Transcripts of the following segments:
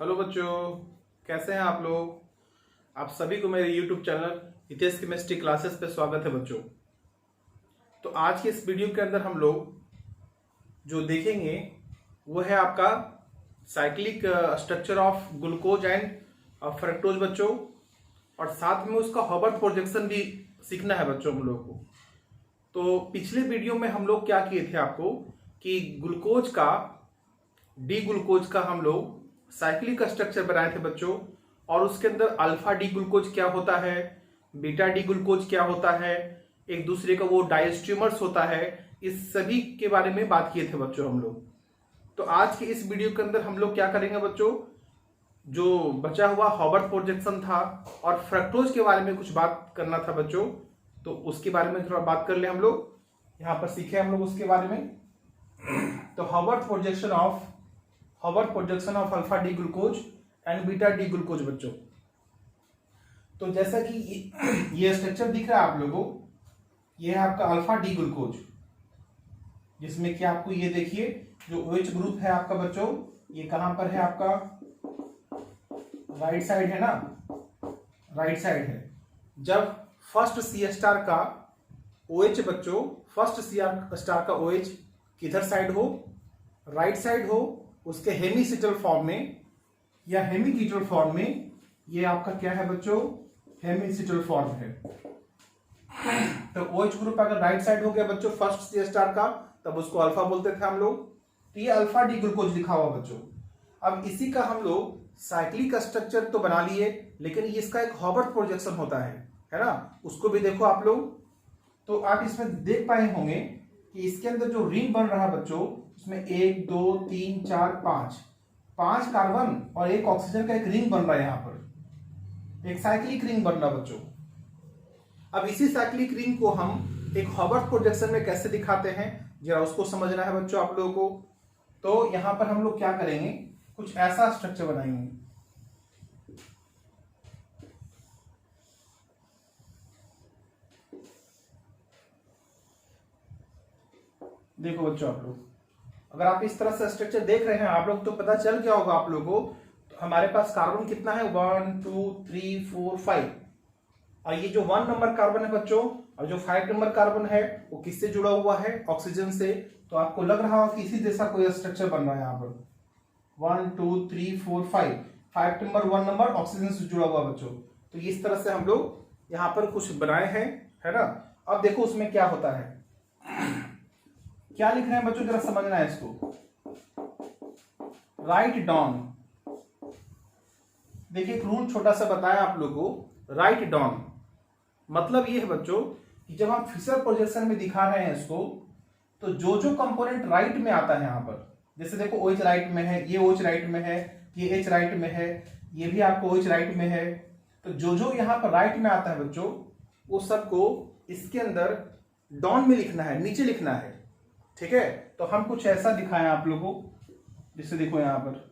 Hello बच्चों, कैसे हैं आप लोग। आप सभी को मेरे YouTube channel Hitesh chemistry classes पे स्वागत है बच्चों। तो आज के इस वीडियो के अंदर हम लोग जो देखेंगे वो है आपका cyclic structure of glucose and fructose बच्चों, और साथ में उसका हॉबर्ट प्रोजेक्शन भी सीखना है बच्चों हम लोग को। तो पिछले वीडियो में हम लोग क्या किए थे आपको कि ग्लूकोज का डी ग्लूकोज का हम लोग साइक्लिक स्ट्रक्चर बनाए थे बच्चों, और उसके अंदर अल्फा डी ग्लूकोज क्या होता है, बीटा डी ग्लूकोज क्या होता है, एक दूसरे का वो डायस्ट्रीमर्स होता है, इस सभी के बारे में बात किए थे बच्चों हम लोग। तो आज के इस वीडियो के अंदर हम लोग क्या करेंगे बच्चों, जो बचा हुआ हॉबर्ट प्रोजेक्शन था और फ्रक्टोज के बारे में कुछ बात करना था बच्चों, तो उसके बारे में थोड़ा बात कर ले हम लोग। यहाँ पर सीखे हम लोग उसके बारे में। तो Hobart projection of alpha D glucose and beta D glucose बच्चों। तो जैसा कि ये स्ट्रक्चर दिख रहा है आप लोगों, ये है आपका अल्फा डी ग्लूकोज, जिसमें कि आपको ये देखिए जो OH ग्रुप है आपका बच्चों, ये कहां पर है आपका, राइट साइड है ना, राइट साइड है। जब फर्स्ट सी स्टार का OH बच्चों, फर्स्ट सी स्टार का OH किधर साइड हो, राइट साइड हो, उसके हेमिसिटल फॉर्म में या हेमिकीटल फॉर्म में, ये आपका क्या है बच्चों, हेमिसिटल फॉर्म है। तो OH ग्रुप अगर राइट साइड हो गया बच्चों फर्स्ट सी स्टार का, तब उसको अल्फा बोलते थे हम लोग। तो ये अल्फा डी ग्लूकोज लिखा हुआ बच्चों। अब इसी का हम लोग साइक्लिक स्ट्रक्चर तो बना लिए, लेकिन इसका एक हॉबर्ट प्रोजेक्शन होता है ना, उसको भी देखो आप लोग। तो आप इसमें देख पाए होंगे कि इसके अंदर जो रिंग बन रहा है बच्चों, उसमें 1 2 3 4 5 कार्बन और एक ऑक्सीजन का एक रिंग बन रहा है, यहाँ पर एक साइक्लिक रिंग बन रहा बच्चों। अब इसी साइक्लिक रिंग को हम एक हॉबर्ट प्रोजेक्शन में कैसे दिखाते हैं, जरा उसको समझना है बच्चों आप लोगों को। तो यहां पर हम लोग क्या करेंगे, कुछ ऐसा स्ट्रक्चर बनाएंगे। देखो बच्चों आप लोग, अगर आप इस तरह से स्ट्रक्चर देख रहे हैं आप लोग, तो पता चल क्या होगा आप लोगों को। तो हमारे पास कार्बन कितना है, 1 2 3 4 5, और ये जो 1 नंबर कार्बन है बच्चों, और जो 5 नंबर कार्बन है वो किससे जुड़ा हुआ है, ऑक्सीजन से। तो आपको लग रहा होगा कि इसी जैसा कोई स्ट्रक्चर बन रहा है यहाँ पर, 1 2 3 4 5 नंबर 1 नंबर ऑक्सीजन से जुड़ा हुआ बच्चों। तो इस तरह से हम लोग यहाँ पर कुछ बनाए हैं, है ना। अब देखो उसमें क्या होता है, क्या लिख रहे हैं बच्चों, जरा समझना है इसको। राइट डाउन, देखिए एक रूल छोटा सा बताया आप लोगों को। राइट डाउन मतलब ये है बच्चों कि जब हम फिशर प्रोजेक्शन में दिखा रहे हैं इसको, तो जो जो कंपोनेंट राइट में आता है यहाँ पर, जैसे देखो OH राइट में है, ये OH राइट में है, ये H राइट में है, ये भी आपको OH राइट में है। तो जो जो यहाँ पर राइट में आता है बच्चों, वो सबको इसके अंदर डाउन में लिखना है, नीचे लिखना है, ठीक है। तो हम कुछ ऐसा दिखाएं आप लोगों को, जिससे देखो यहां पर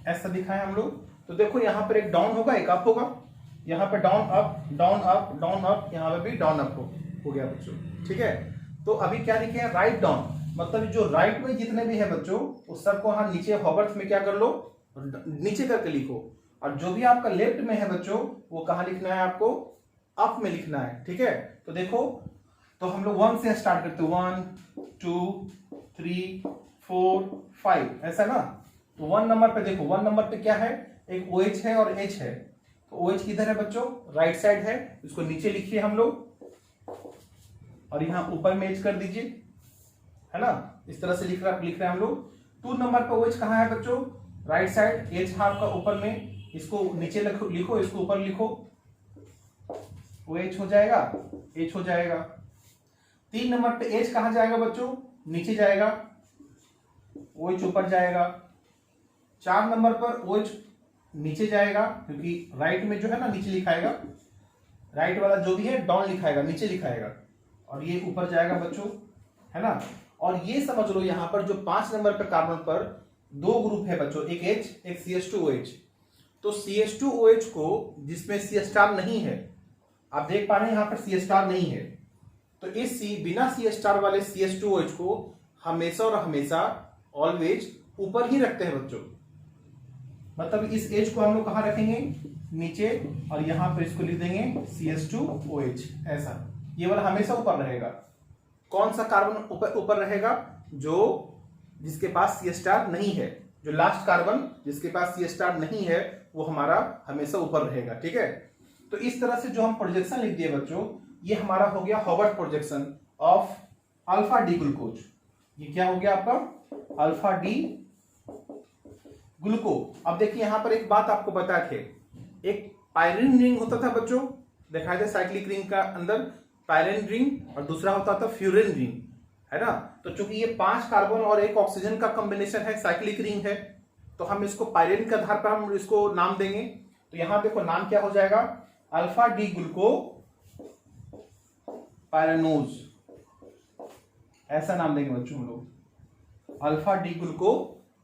ऐसा दिखाएं हम लोग। तो देखो यहां पर एक डाउन होगा, एक अप होगा, यहां पर down up down up down up, यहां पर भी डाउन अप हो गया बच्चों, ठीक है। तो अभी क्या लिखे हैं, राइट डाउन, मतलब जो राइट में जितने भी है बच्चों, उस सबको हाँ नीचे हॉबर्ट में क्या कर लो, नीचे करके लिखो। और जो भी आपका लेफ्ट में है बच्चों, वो कहां लिखना है आपको, अप में लिखना है, ठीक है। तो देखो, तो हम लोग 1 से स्टार्ट करते हैं, 1 2 3 4 5, ऐसा ना। तो 1 नंबर पे देखो, 1 नंबर पे क्या है, एक OH है और H है। तो OH किधर है बच्चों, राइट साइड है, इसको नीचे लिखिए हम लोग, और यहां ऊपर में H कर दीजिए, है ना। इस तरह से लिख रहे हैं हम लोग। 2 नंबर पे OH कहां है बच्चों, राइट साइड, H हाफ का ऊपर में, इसको नीचे लिखो, इसको ऊपर लिखो, OH हो जाएगा, H हो जाएगा। 3 नंबर पे H कहां जाएगा बच्चों, नीचे जाएगा, OH ऊपर जाएगा। 4 नंबर पर OH नीचे जाएगा, क्योंकि राइट में जो है ना नीचे लिखाएगा, राइट वाला जो भी है डाउन लिखाएगा, नीचे लिखाएगा, और ये ऊपर जाएगा बच्चों, है ना। और ये समझ लो यहाँ पर जो 5 नंबर पे कार्बन पर 2 ग्रुप है बच्चों, एक H एक CH2OH। तो CH2OH को, जिसमें C स्टार नहीं है, आप देख पा रहे हैं यहाँ पर सी स्टार नहीं है, तो इस बिना सी स्टार वाले CH2OH को हमेशा और हमेशा ऑलवेज ऊपर ही रखते हैं बच्चों। मतलब इस H को हम लोग कहाँ रखेंगे, नीचे, और यहाँ पर इसको लिख देंगे CH2OH, ऐसा। ये वाला हमेशा ऊपर रहेगा। कौन सा कार्बन ऊपर रहेगा, जो जिसके पास सी स्टार नहीं है, जो लास्ट कार्बन जिसके पास सी स्टार नहीं है वो हमारा हमेशा ऊपर रहेगा। ठीक है, तो इस तरह से जो हम प्रोजेक्शन लिख दिए बच्चों, ये हमारा हो गया Howard projection of alpha D glucose. ये क्या हो गया आपका, अल्फा डी ग्लूको। अब देखिए यहां पर एक बात आपको बता थे, एक पायरिन रिंग होता था बच्चों, दिखाई दे साइक्लिक रिंग का अंदर पायरिन रिंग, और दूसरा होता था फ्यूरिन रिंग, है ना। तो चूंकि ये 5 कार्बन और 1 ऑक्सीजन का कॉम्बिनेशन है, साइक्लिक रिंग है, तो हम इसको पायरिन के आधार पर हम इसको नाम देंगे। तो यहां देखो नाम क्या हो जाएगा, अल्फा डी ग्लूको पायरानोज, ऐसा नाम देंगे बच्चों हम लोग, अल्फा डी ग्लूको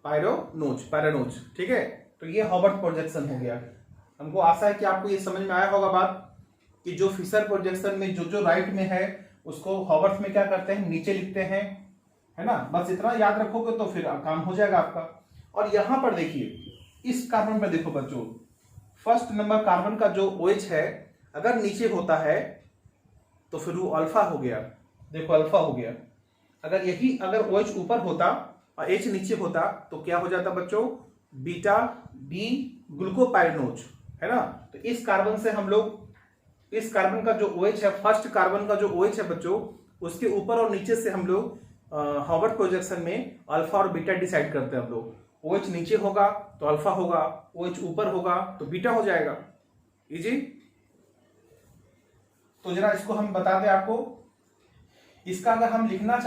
पायरानोज। ठीक है, तो ये हॉवर्ड प्रोजेक्शन हो गया। हमको आशा है कि आपको ये समझ में आया होगा बात, कि जो फिशर प्रोजेक्शन में जो राइट में है उसको हॉवर्ड्स में क्या करते हैं, नीचे लिखते हैं, है ना। बस इतना याद रखोगे तो फिर काम हो जाएगा आपका। और यहां पर देखिए, इस कार्बन पर देखो बच्चों, फर्स्ट नंबर कार्बन का जो OH है अगर नीचे होता है तो फिर वो अल्फा हो गया। देखो अल्फा हो गया। अगर OH ऊपर होता और H नीचे होता तो क्या हो जाता बच्चों, बीटा डी ग्लूकोपायरानोज, है ना। तो इस कार्बन से हम लोग, इस कार्बन का जो OH है, फर्स्ट कार्बन का जो OH है बच्चों, उसके ऊपर और नीचे से हम लोग हॉवर्ड प्रोजेक्शन में अल्फा और बीटा डिसाइड करते हैं हम लोग। OH नीचे होगा तो अल्फा होगा, OH ऊपर होगा तो बीटा हो जाएगा। इजी। तो जरा इसको हम बता दें आपको, इसका अगर हम लिखना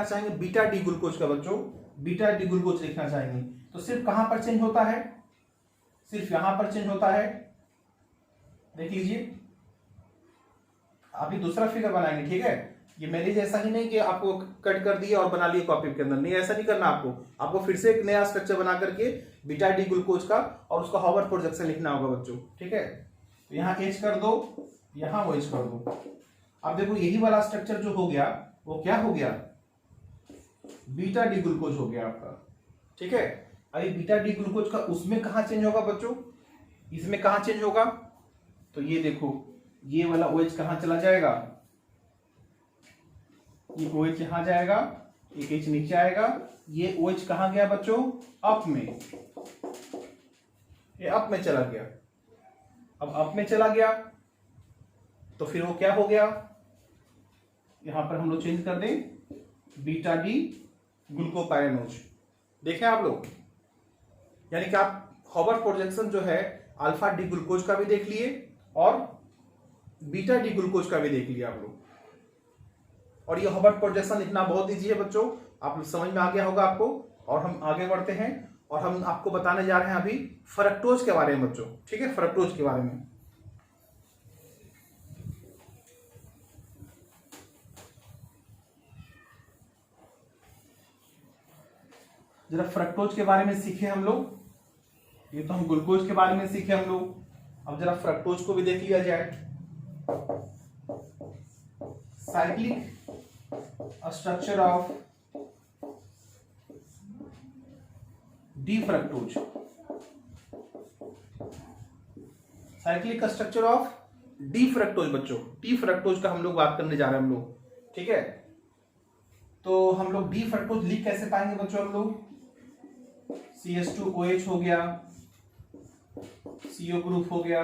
चाहेंगे बीटा डी ग्लूकोज का बच्चों, बीटा डी ग्लूकोज लिखना चाहेंगे तो सिर्फ कहां पर चेंज होता है, सिर्फ यहां पर चेंज होता है। देख लीजिए, अभी दूसरा फिगर बनाएंगे, ठीक है। ये मेरे जैसा ही नहीं कि आपको कट कर दिए और बना लिए कॉपी के अंदर, नहीं, ऐसा नहीं करना आपको फिर से एक नया स्ट्रक्चर बना करके बीटा डी ग्लूकोज का और उसका हॉवर्ड प्रोजेक्शन लिखना होगा बच्चों। ठीक है, तो यहाँ H कर दो, यहाँ OH कर दो। अब देखो यही वाला स्ट्रक्चर जो हो गया वो क्या हो गया, बीटा डी ग्लूकोज हो गया आपका। ठीक है, अभी बीटा डी ग्लूकोज का उसमें कहां चेंज होगा बच्चों, इसमें कहां चेंज होगा, तो ये देखो ये वाला OH कहां चला जाएगा, ये OH यहां जाएगा, एक H नीचे आएगा, ये OH कहां गया बच्चों, अप में, ये अप में चला गया। अब अप में चला गया तो फिर वो क्या हो गया, यहां पर हम लोग चेंज कर दें बीटा डी ग्लूकोपायरानोज। देखें आप लोग, यानी कि आप हॉवर्ड प्रोजेक्शन जो है अल्फा डी ग्लूकोज का भी देख लिए और बीटा डी ग्लूकोज का भी देख लिया आप लोग। और ये हॉवर्ड प्रोजेक्शन लिखना बहुत ईजी है बच्चों, आप समझ में आ गया होगा आपको। और हम आगे बढ़ते हैं और हम आपको बताने जा रहे हैं अभी फ्रक्टोज के बारे में बच्चों। ठीक है, फ्रक्टोज के बारे में जरा फ्रक्टोज के बारे में सीखे हम लोग। ये तो हम ग्लूकोज के बारे में सीखे हम लोग, अब जरा फ्रक्टोज को भी देख लिया जाए। Cyclic structure of D fructose, cyclic structure of D fructose बच्चों, डी फ्रक्टोज का हम लोग बात करने जा रहे हैं हम लोग। ठीक है, तो हम लोग डी फ्रक्टोज लिख कैसे पाएंगे बच्चों, हम लोग CH2OH हो गया, CO ग्रुप हो गया।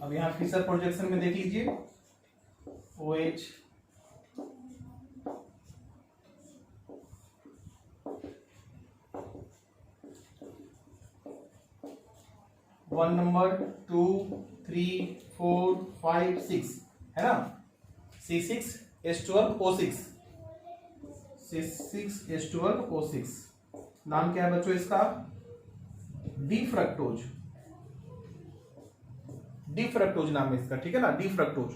अब यहां फिशर प्रोजेक्शन में देख लीजिए OH, वन नंबर 2 3 4 5 6 है ना, C6H12O6, C6H12O6 नाम क्या है बच्चों इसका, डी फ्रक्टोज, डी फ्रक्टोज नाम है इसका। ठीक है ना, डी फ्रक्टोज।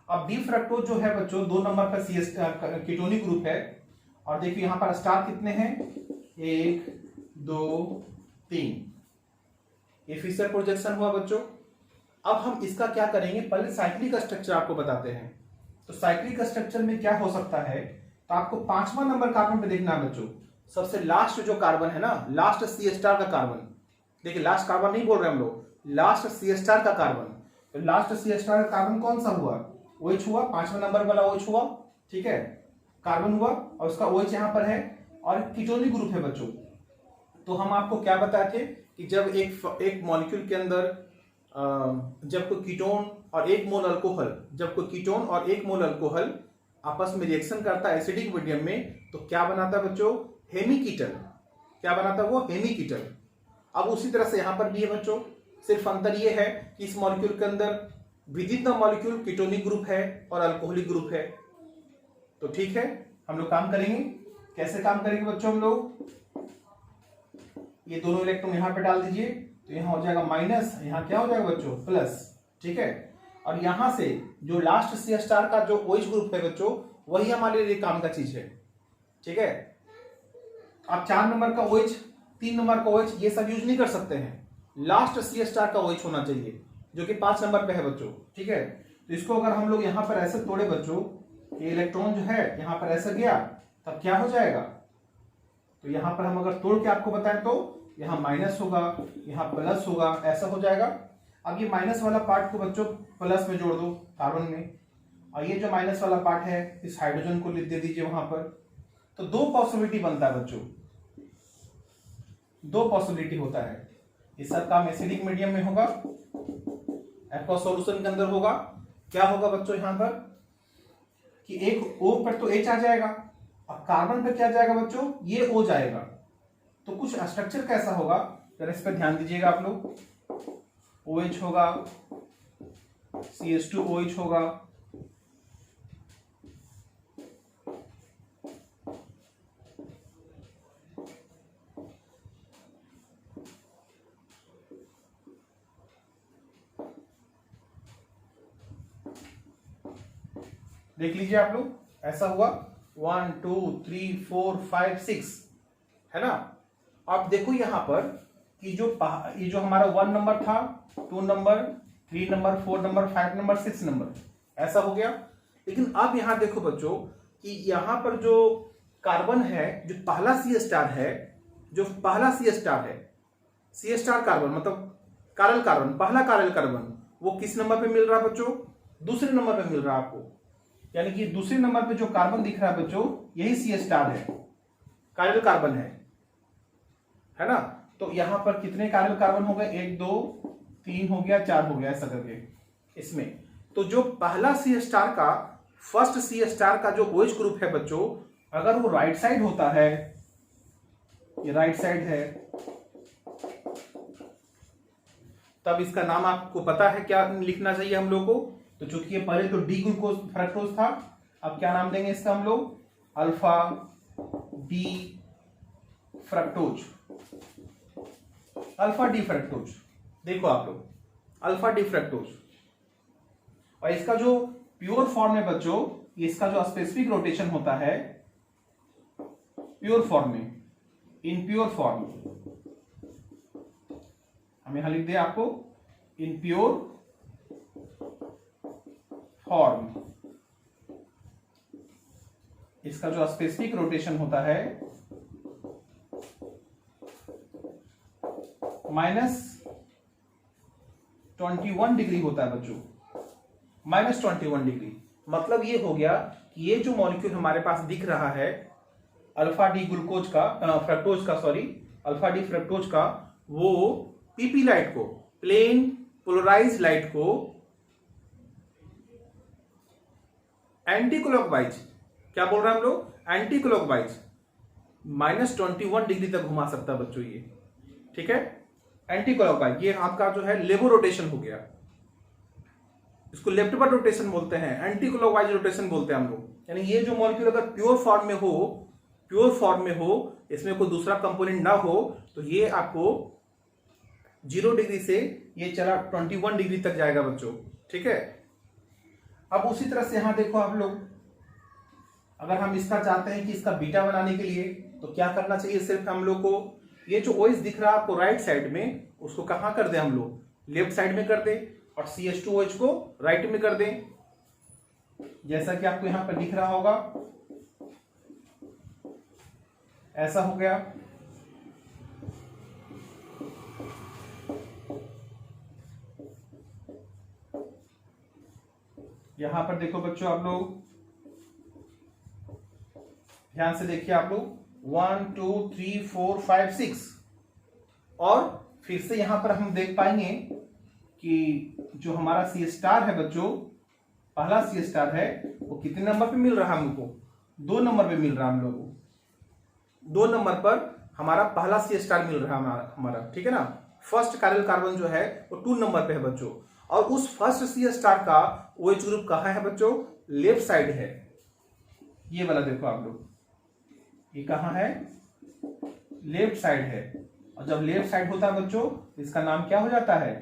अब डी फ्रक्टोज जो है बच्चों 2 नंबर का कीटोनिक ग्रुप है। और देखिए यहां पर स्टार कितने हैं, 1 2 3, ये फिशर प्रोजेक्शन हुआ बच्चों। अब हम इसका क्या करेंगे, पहले साइक्लिक स्ट्रक्चर आपको बताते हैं। तो साइक्लिक स्ट्रक्चर में क्या हो सकता है, तो आपको 5वां नंबर कार्बन पे देखना है बच्चों। सबसे लास्ट जो कार्बन है ना, लास्ट सी स्टार का कार्बन, देखिए लास्ट कार्बन नहीं बोल रहे हम लोग, लास्ट सी स्टार का कार्बन। तो लास्ट सी स्टार का कार्बन कौन सा हुआ, OH हुआ, 5वें नंबर वाला OH हुआ, ठीक है, कार्बन हुआ, और उसका OH यहाँ पर है, और कीटोनिक ग्रुप है बच्चों। तो हम आपको क्या बताए थे कि जब एक मॉलिक्यूल के अंदर जब कोई कीटोन और एक मोल अल्कोहल, जब कोई कीटोन और एक मोल अल्कोहल आपस में रिएक्शन करता है एसिडिक मीडियम में, तो क्या बनाता है बच्चों, हेमीकीटल। क्या बनाता है वो, हेमीकीटल। अब उसी तरह से यहां पर भी है बच्चों, सिर्फ अंतर ये है कि इस मॉलिक्यूल के अंदर with in the molecule ketonic group है और अल्कोहलिक ग्रुप है। तो ठीक है, हम लोग काम करेंगे। कैसे काम करेंगे बच्चों हम लोग, ये दोनों इलेक्ट्रॉन यहां पे डाल दीजिए, तो यहां हो जाएगा माइनस, यहां क्या हो जाएगा बच्चों, प्लस, ठीक है। और यहां से जो लास्ट सी स्टार का जो OH ग्रुप है बच्चों, वही हमारे लिए काम का चीज है, ठीक है। आप 4 नंबर का OH, 3 नंबर का OH ये सब यूज नहीं कर सकते हैं, लास्ट सी स्टार का OH होना चाहिए जो कि 5 नंबर पे है बच्चों, ठीक है। तो इसको अगर हम लोग यहां पर ऐसे तोड़े बच्चों, ये इलेक्ट्रॉन जो है यहां पर ऐसे गया, तब क्या हो जाएगा, तो यहां पर हम अगर तोड़ के आपको बताएं तो यहां माइनस होगा, यहां प्लस होगा, ऐसा हो जाएगा। अब ये माइनस वाला पार्ट को बच्चों प्लस में जोड़ दो कार्बन में, और ये जो माइनस वाला पार्ट है इस हाइड्रोजन को दे दीजिए वहां पर। तो 2 पॉसिबिलिटी बनता है बच्चों, 2 पॉसिबिलिटी होता है। ये सब काम एसिडिक मीडियम में होगा, एक्वस सॉल्यूशन के अंदर होगा। क्या होगा बच्चों यहां पर कि एक O पर तो H आ जाएगा, और कार्बन पर क्या जाएगा बच्चों, ये O जाएगा। तो कुछ स्ट्रक्चर कैसा होगा, जरा इस पर ध्यान दीजिएगा आप लोग। OH होगा, CH2OH होगा, देख लीजिए आप लोग, ऐसा हुआ 1 2 3 4 5 6, है ना। आप देखो यहां पर कि ये जो हमारा 1 नंबर था, 2 number, 3 number, 4 number, 5 number, 6 number, ऐसा हो गया। लेकिन अब यहां देखो बच्चों कि यहां पर जो कार्बन है, जो पहला सी स्टार है, जो पहला सी स्टार है, सी स्टार कार्बन मतलब कारल कार्बन, पहला कारल कार्बन, वो किस नंबर पे मिल रहा है बच्चों, दूसरे नंबर पे मिल रहा है आपको। यानी कि दूसरे नंबर पे जो कार्बन दिख रहा है बच्चों, यही सी स्टार है, कारल कार्बन है ना। तो यहां पर कितने कारल कार्बन हो गए, 1 2 3 हो गया, 4 हो गया, ऐसा करके इसमें। तो जो पहला सी स्टार का, फर्स्ट सी स्टार का जो OH ग्रुप है बच्चों, अगर वो राइट साइड होता है, ये राइट साइड है, तब इसका नाम आपको पता है क्या लिखना चाहिए हम लोग को। तो चूंकि ये पहले तो डी ग्लूकोज फ्रक्टोज था, अब क्या नाम देंगे इसका हम लोग, alpha D fructose, alpha D fructose. देखो आप लोग, अल्फा डी फ्रक्टोज। और इसका जो प्योर फॉर्म है बच्चों, इसका जो स्पेसिफिक रोटेशन होता है प्योर फॉर्म में, इन प्योर फॉर्म, हम यहां लिख दिया आपको, इन प्योर फॉर्म, इसका जो स्पेसिफिक रोटेशन होता है -21 डिग्री होता है बच्चों, -21 डिग्री। मतलब ये हो गया कि ये जो मॉलिक्यूल हमारे पास दिख रहा है अल्फा डी ग्लूकोज का, फ्रक्टोज का, सॉरी, अल्फा डी फ्रक्टोज का, वो पीपी लाइट को, प्लेन पोलराइज लाइट को एंटी क्लॉकवाइज, क्या बोल रहे हैं हम लोग, एंटी क्लॉकवाइज -21 डिग्री तक घुमा सकता है बच्चों ये, ठीक है, एंटी क्लॉकवाइज। ये आपका जो है लेवो रोटेशन हो गया, इसको लेफ्टवर्ड रोटेशन बोलते हैं, एंटी क्लॉकवाइज रोटेशन बोलते हैं हम लोग। यानी ये जो मॉलिक्यूल अगर प्योर फॉर्म में हो, प्योर फॉर्म में हो, इसमें कोई दूसरा कंपोनेंट ना हो, तो ये आपको 0 डिग्री से ये चला 21 डिग्री तक जाएगा बच्चों, ठीक है। अब उसी तरह से यहां देखो आप लोग, अगर हम इसका चाहते हैं कि इसका बीटा बनाने के लिए, तो क्या करना चाहिए, सिर्फ हम लोग को ये जो OH दिख रहा है आपको राइट साइड में, उसको कहाँ कर दें हम लोग, लेफ्ट साइड में कर दें, और CH2OH को राइट में कर दें, जैसा कि आपको यहां पर दिख रहा होगा। ऐसा हो गया। यहां पर देखो बच्चों, आप लोग ध्यान से देखिए, आप लोग 1 2 3 4 5 6, और फिर से यहां पर हम देख पाएंगे कि जो हमारा C* है बच्चों, पहला C* है, वो कितने नंबर पे मिल रहा है हमको, 2 नंबर पे मिल रहा है हम लोग को। 2 नंबर पर हमारा पहला C* मिल रहा है हमारा, ठीक है ना। फर्स्ट काइरल कार्बन जो है वो 2 नंबर पे है बच्चों, और उस फर्स्ट C* का OH ग्रुप कहाँ है बच्चों, लेफ्ट साइड है। ये वाला देखो आप लोग, ये कहाँ है, लेफ्ट साइड है। और जब लेफ्ट साइड होता है बच्चों, इसका नाम क्या हो जाता है,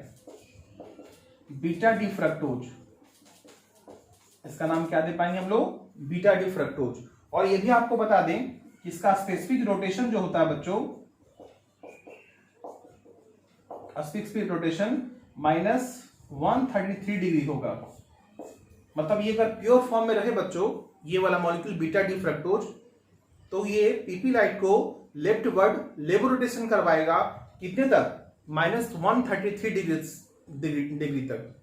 बीटा डी फ्रक्टोज। इसका नाम क्या दे पाएंगे हम लोग, बीटा डी फ्रक्टोज। और ये भी आपको बता दें कि इसका स्पेसिफिक रोटेशन जो होता है बच्चों, स्पेसिफिक रोटेशन -133 डिग्री होगा। मतलब ये अगर प्योर फॉर्म में रहे बच्चों, ये वाला मॉलिक्यूल बीटा डी फ्रक्टोज, तो ये पीपी लाइट को लेफ्ट वर्ड लेबर रोटेशन करवाएगा, कितने तक, -133 डिग्री तक,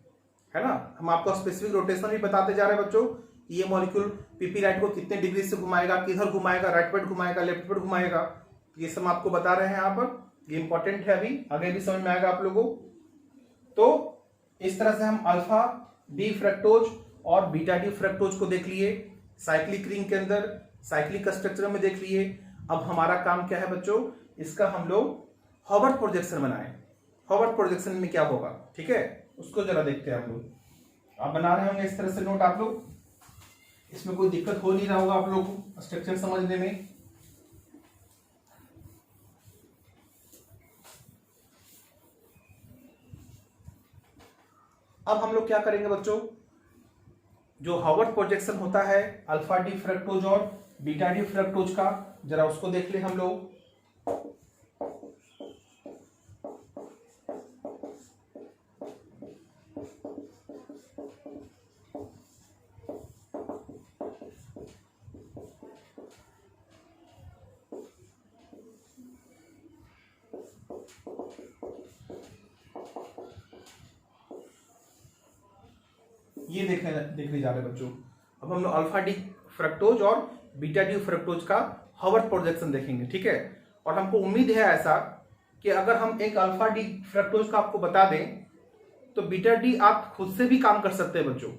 है ना। हम आपको स्पेसिफिक रोटेशन भी बताते जा रहे हैं बच्चों, ये मॉलिक्यूल पीपी लाइट को कितने डिग्री से घुमाएगा, किधर घुमाएगा, राइट वर्ड घुमाएगा, लेफ्ट वर्ड घुमाएगा, ये सब आपको बता रहे हैं यहाँ पर। ये इंपॉर्टेंट है, अभी आगे भी समझ में आएगा आप लोगों को। तो इस तरह से हम अल्फा डी फ्रक्टोज और बीटा डी फ्रक्टोज को देख लिए, साइक्लिक रिंग के अंदर साइक्लिक स्ट्रक्चर में देख लिए। अब हमारा काम क्या है बच्चों, इसका हम लोग हॉवर्ड प्रोजेक्शन बनाएं। हॉवर्ड प्रोजेक्शन में क्या होगा, ठीक है, उसको जरा देखते हैं हम लोग। आप बना रहे होंगे इस तरह से नोट, आप लोग, इसमें कोई दिक्कत हो नहीं रहा होगा आप लोगों को स्ट्रक्चर समझने में। अब हम लोग क्या करेंगे बच्चों, जो हॉवर्ड प्रोजेक्शन होता है अल्फा डी फ्रक्टोज और बीटा डी फ्रक्टोज का, जरा उसको देख ले हम लोग। ये देखने जा रहे बच्चों। अब हम लोग अल्फा डी फ्रक्टोज और बीटा डी फ्रक्टोज का हॉवर्ड प्रोजेक्शन देखेंगे, ठीक है। और हमको उम्मीद है ऐसा कि अगर हम एक अल्फा डी फ्रक्टोज का आपको बता दें, तो बीटा डी आप खुद से भी काम कर सकते हैं बच्चों,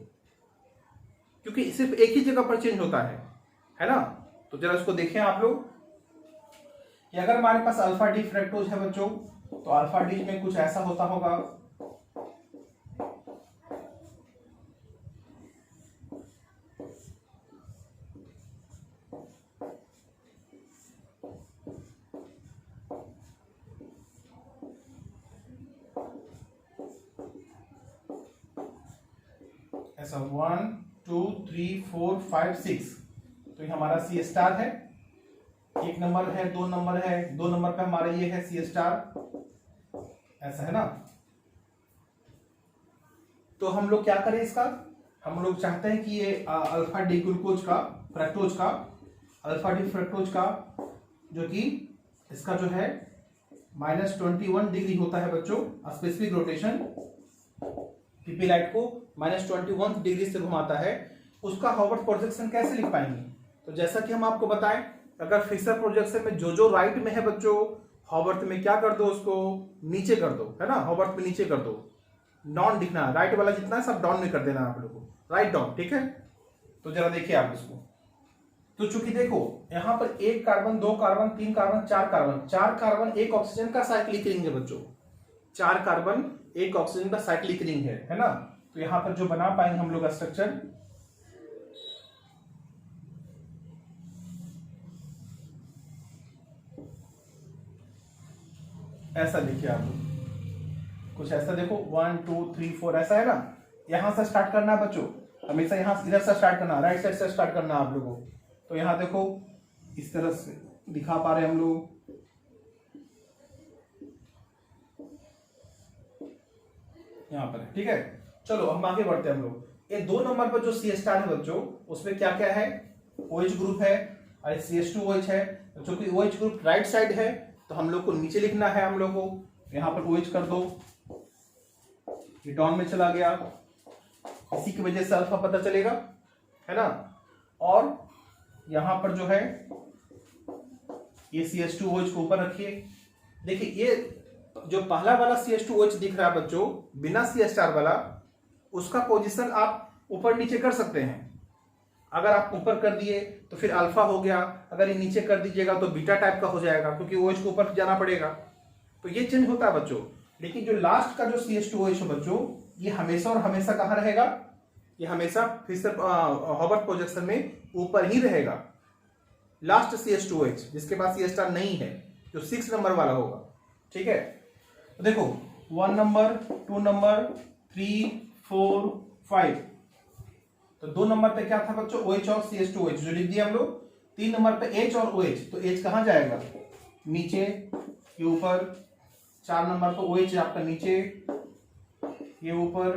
क्योंकि सिर्फ एक ही जगह पर चेंज होता है ना। तो जरा उसको देखें आप लोग कि अगर हमारे पास अल्फा डी फ्रक्टोज है बच्चों, तो अल्फा डी में कुछ ऐसा होता होगा। ऐसा 1 2 3 4 5 6, तो ये हमारा C* है, 1 नंबर है, 2 नंबर है, 2 नंबर पे हमारा ये है C*, ऐसा है ना। तो हम लोग क्या करें इसका, हम लोग चाहते हैं कि ये अल्फा डी ग्लूकोज का फ्रक्टोज का, अल्फा डी फ्रक्टोज का, जो कि इसका जो है -21 डिग्री होता है बच्चों स्पेसिफिक रोटेशन, पीपी लाइट को -21 डिग्री से घुमाता है, उसका हॉवर्ड प्रोजेक्शन कैसे लिख पाएंगे। तो जैसा कि हम आपको बताएं, अगर फिशर प्रोजेक्शन में जो राइट में है बच्चों, हॉवर्ड में क्या कर दो, उसको नीचे कर दो, है ना, हॉवर्ड में नीचे कर दो, डाउन दिखना, राइट वाला जितना है सब डाउन में कर देना आप लोगों को, राइट डाउन, ठीक है। तो जरा देखिए आप इसको। तो चूंकि देखो यहां पर 1 carbon 2 carbon 3 carbon 4 carbon, 4 carbon 1 oxygen का साइक्लिक रिंग है बच्चों, 4 कार्बन 1 ऑक्सीजन का साइक्लिक रिंग है ना। तो यहां पर जो बना पाएंगे हम लोग स्ट्रक्चर, ऐसा देखिए आप लोग, कुछ ऐसा देखो 1 2 3 4 ऐसा है ना। यहां से स्टार्ट करना है बच्चों, हमेशा यहां इधर से स्टार्ट करना, राइट साइड से स्टार्ट करना आप लोगों को। तो यहां देखो इस तरह से दिखा पा रहे हम लोग, यहाँ पर है, ठीक है। चलो हम आगे बढ़ते हैं हम लोग। ये 2 नंबर पर जो सी स्टार है बच्चों, उसमें क्या क्या है, OH ग्रुप है और CH2OH है। चूंकि OH ग्रुप राइट साइड है तो हम लोग को नीचे लिखना है, हम लोग को यहाँ पर OH कर दो, ये डाउन में चला गया, इसी की वजह से अल्फा पता चलेगा, है ना। और यहां पर जो है ये CH2OH को ऊपर रखिए। देखिए ये जो पहला वाला CH2OH दिख रहा है बच्चों बिना सी स्टार वाला, उसका पोजीशन आप ऊपर नीचे कर सकते हैं। अगर आप ऊपर कर दिए तो फिर अल्फा हो गया, अगर ये नीचे कर दीजिएगा तो बीटा टाइप का हो जाएगा, क्योंकि OH को ऊपर जाना पड़ेगा, तो ये चेंज होता है बच्चों। लेकिन जो लास्ट का जो CH2OH है बच्चों, ये हमेशा और हमेशा कहाँ रहेगा, ये हमेशा फिशर हॉबर्ट प्रोजेक्शन में ऊपर ही रहेगा। लास्ट CH2OH जिसके पास सी स्टार नहीं है, जो 6 नंबर वाला होगा, ठीक है। तो देखो 1 नंबर, 2 नंबर, 3, 4, 5, तो 2 नंबर पे क्या था बच्चों, OH और CH2OH जो लिख दिया हम लोग। 3 नंबर पे H और OH, तो H कहाँ जाएगा, नीचे, ये ऊपर। 4 नंबर पे OH आपका नीचे, ये ऊपर।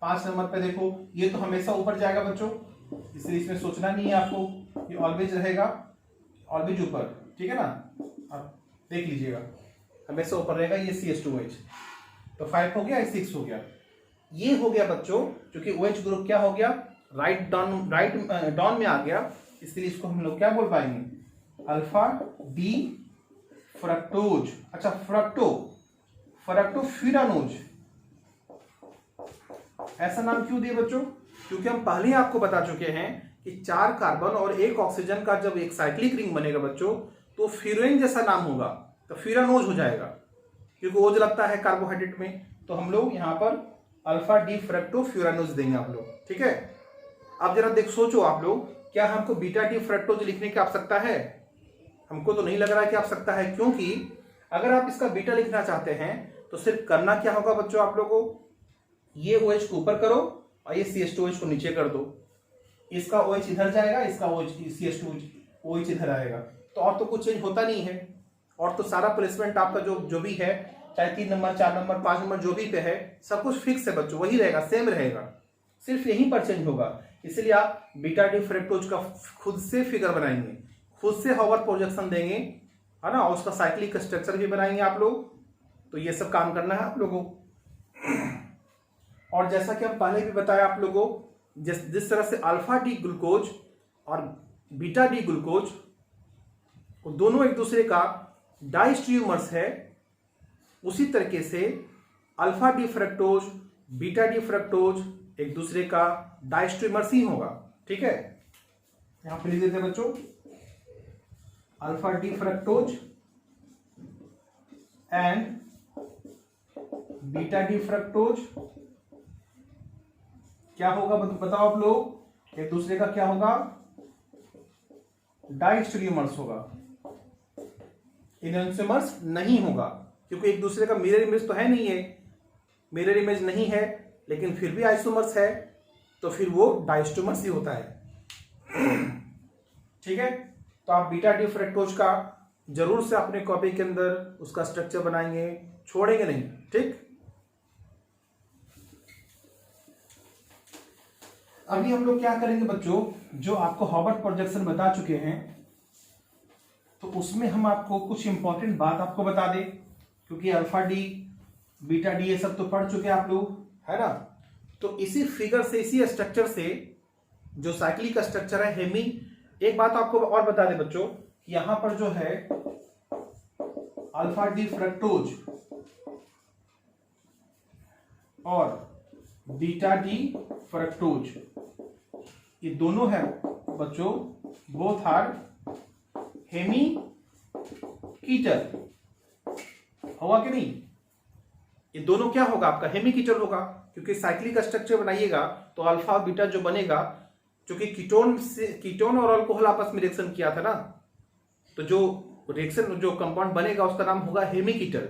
5 नंबर पे देखो, ये तो हमेशा ऊपर जाएगा बच्चों, इसलिए इसमें सोचना नहीं है आपको, ये ऑलवेज रहेगा, ऑलवेज ऊपर, ठीक है ना। आप देख लीजिएगा, हमेशा ऊपर रहेगा ये CH2OH। तो 5 हो गया, 6 हो गया। ये हो गया बच्चों, क्योंकि OH ग्रुप क्या हो गया, राइट डाउन में आ गया, इसलिए इसको हम लोग क्या बोल पाएंगे, अल्फा डी फ्रक्टोज। अच्छा, फ्रक्टोफ्यूरानोज, ऐसा नाम क्यों दिए बच्चों, क्योंकि हम पहले ही आपको बता चुके हैं कि 4 कार्बन और 1 ऑक्सीजन का जब एक साइक्लिक रिंग बनेगा बच्चों, तो फ्यूरेन जैसा नाम होगा, तो फ्यूरानोज हो जाएगा, क्योंकि ओज लगता है कार्बोहाइड्रेट में। तो हम लोग यहाँ पर अल्फा डी फ्रक्टोफ्यूरानोज देंगे आप लोग, ठीक है। अब जरा सोचो आप लोग, क्या हमको बीटा डी फ्रक्टोज लिखने की आवश्यकता है, हमको तो नहीं लग रहा है कि आवश्यकता है, क्योंकि अगर आप इसका बीटा लिखना चाहते हैं तो सिर्फ करना क्या होगा बच्चों आप लोगों को, ये OH को ऊपर करो और ये CH2OH को नीचे कर दो, इसका OH इधर जाएगा, इसका OH CH2OH इधर आएगा, तो और तो कुछ चेंज होता नहीं है। और तो सारा प्लेसमेंट आपका जो भी है, चाहे 3 नंबर, 4 नंबर, 5 नंबर जो भी पे है, सब कुछ फिक्स है बच्चों, वही रहेगा, सेम रहेगा, सिर्फ यहीं पर चेंज होगा। इसलिए आप बीटा डी फ्रक्टोज का खुद से फिगर बनाएंगे, खुद से हॉबर्ट प्रोजेक्शन देंगे, है ना, और उसका साइक्लिक स्ट्रक्चर भी बनाएंगे आप लोग। तो ये सब काम करना है आप लोगों को। और जैसा कि हम पहले भी बताया आप लोगों को, जिस तरह से अल्फा डी ग्लूकोज और बीटा डी ग्लूकोज वो दोनों एक दूसरे का डाइस्ट्रियोमर्स है, उसी तरीके से alpha D fructose, beta D fructose एक दूसरे का डाइस्ट्रियोमर्स ही होगा, ठीक है। यहां पर लिख देते हैं बच्चों, alpha D fructose and beta D fructose क्या होगा बताओ आप लोग, एक दूसरे का क्या होगा, डाइस्ट्रियोमर्स होगा, इनोन्सिमर्स नहीं होगा, क्योंकि एक दूसरे का मिरर इमेज तो है नहीं है, मिरर इमेज नहीं है, लेकिन फिर भी आइसोमर्स है, तो फिर वो डाइस्टोमर्स ही होता है, ठीक है। तो आप बीटा डी फ्रक्टोज का जरूर से अपने कॉपी के अंदर उसका स्ट्रक्चर बनाएंगे, छोड़ेंगे नहीं, ठीक। अभी हम लोग क्या करेंगे बच्चों, जो आपको हॉबर्ट प्रोजेक्शन बता चुके हैं, तो उसमें हम आपको कुछ इंपॉर्टेंट बात आपको बता दें, क्योंकि अल्फा डी, बीटा डी ये सब तो पढ़ चुके हैं आप लोग, है ना। तो इसी फिगर से, इसी स्ट्रक्चर से, जो साइक्लिक का स्ट्रक्चर है हेमी, एक बात आपको और बता दें बच्चों, यहां पर जो है अल्फा डी फ्रक्टोज और बीटा डी फ्रक्टोज, ये दोनों है बच्चों, बोथ आर हेमी कीटल, होगा कि नहीं, ये दोनों क्या होगा आपका, हेमी कीटल होगा, क्योंकि साइक्लिक स्ट्रक्चर बनाइएगा तो अल्फा और बीटा जो बनेगा, क्योंकि कीटोन और अल्कोहल आपस में रिएक्शन किया था ना, तो जो रिएक्शन, जो कंपाउंड बनेगा उसका नाम होगा हेमी कीटल।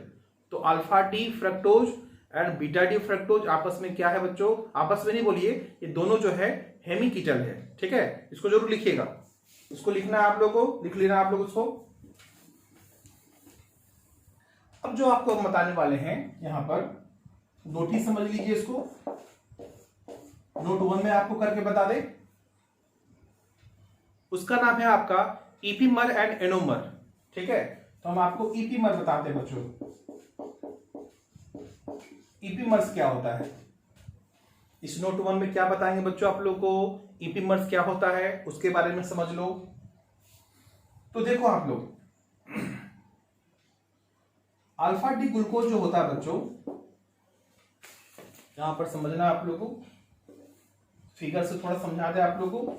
तो alpha D fructose and beta D fructose आपस में क्या है बच्चों, आपस में नहीं बोलिए, ये दोनों जो है हेमी कीटल है, ठीक है। इसको जरूर लिखिएगा, इसको लिखना है आप लोगों को, लिख लेना आप लोग उसको। अब जो आपको हम बताने वाले हैं यहां पर, नोट ही समझ लीजिए इसको, नोट 1 में आपको करके बता दे। उसका नाम है आपका ईपीमर एंड एनोमर। ठीक है, तो हम आपको ईपीमर बताते हैं बच्चों। ईपीमर्स क्या होता है, इस नोट 1 में क्या बताएंगे बच्चों आप लोग को, ईपीमर्स क्या होता है उसके बारे में समझ लो। तो देखो आप लोग, अल्फा डी ग्लूकोज जो होता है बच्चों, यहां पर समझना आप लोगों को, फिगर से थोड़ा समझा दे आप लोगों को।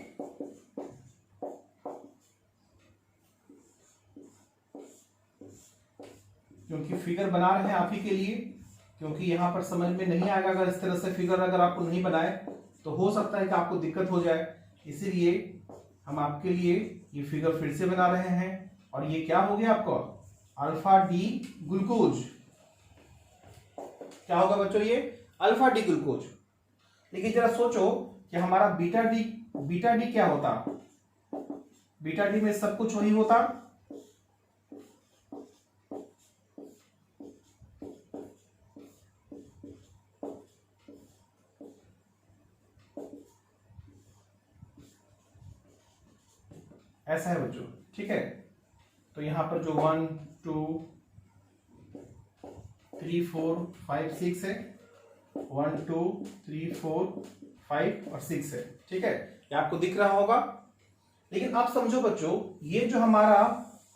क्योंकि फिगर बना रहे हैं आप ही के लिए, क्योंकि यहां पर समझ में नहीं आएगा अगर इस तरह से फिगर अगर आपको नहीं बनाए तो हो सकता है कि आपको दिक्कत हो जाए। इसीलिए हम आपके लिए ये फिगर फिर से बना रहे हैं। और ये क्या हो गया आपको, अल्फा डी ग्लूकोज। क्या होगा बच्चों, ये अल्फा डी ग्लूकोज। लेकिन जरा सोचो कि हमारा बीटा डी क्या होता, बीटा डी में सब कुछ वही होता, ऐसा है बच्चों। ठीक है, तो यहां पर जो 1 2 3 4 5 6 है, 1 2 3 4 5 और 6 है। ठीक है, ये आपको दिख रहा होगा। लेकिन आप समझो बच्चों, ये जो हमारा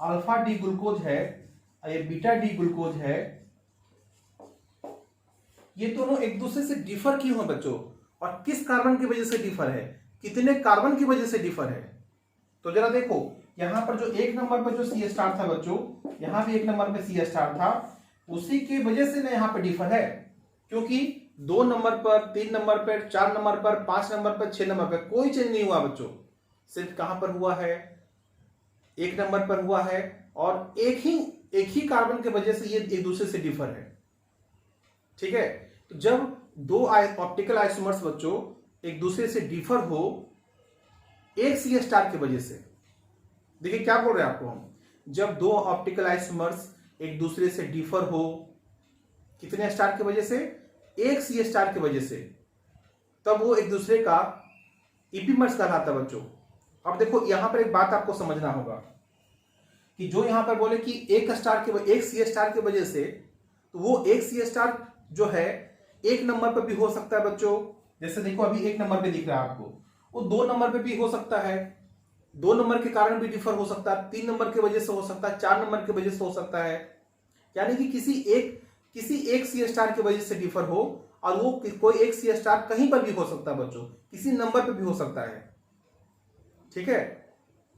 अल्फा डी ग्लूकोज है, ये बीटा डी ग्लूकोज है, ये दोनों एक दूसरे से डिफर क्यों है बच्चों, और किस कार्बन की वजह से डिफर है, कितने कार्बन की वजह से डिफर है। तो जरा देखो, यहां पर जो 1 नंबर पर जो सी स्टार था बच्चों, यहां भी 1 नंबर पे सी स्टार था, उसी की वजह से ना यहां पर डिफर है। क्योंकि 2 नंबर पर, 3 नंबर पर, 4 नंबर पर, 5 नंबर पर, 6 नंबर पर कोई चेंज नहीं हुआ बच्चों। सिर्फ कहां पर हुआ है, 1 नंबर पर हुआ है। और एक ही कार्बन की वजह से ये एक दूसरे से डिफर है। ठीक है, तो जब दो ऑप्टिकल आइसोमर्स बच्चों एक दूसरे से डिफर हो एक सी स्टार की वजह से, देखिए क्या बोल रहे हैं आपको हम, जब दो ऑप्टिकल आइसोमर्स एक दूसरे से डिफर हो कितने स्टार की वजह से, एक सी स्टार की वजह से, तब वो एक दूसरे का ईपीमर्स कहलाता है बच्चों। अब देखो यहां पर एक बात आपको समझना होगा कि जो यहां पर बोले कि एक सी स्टार की वजह से, तो वो एक सी स्टार जो है 1 नंबर पर भी हो सकता है बच्चों। जैसे देखो अभी 1 नंबर पे दिख रहा है आपको, वो 2 नंबर पे भी हो सकता है, 2 नंबर के कारण भी डिफर हो सकता है, 3 नंबर की वजह से हो सकता है, 4 नंबर की वजह से हो सकता है। यानी कि किसी एक सी स्टार की वजह से डिफर हो, और वो कोई एक सी स्टार कहीं पर भी हो सकता है बच्चों, किसी नंबर पे भी हो सकता है। ठीक है,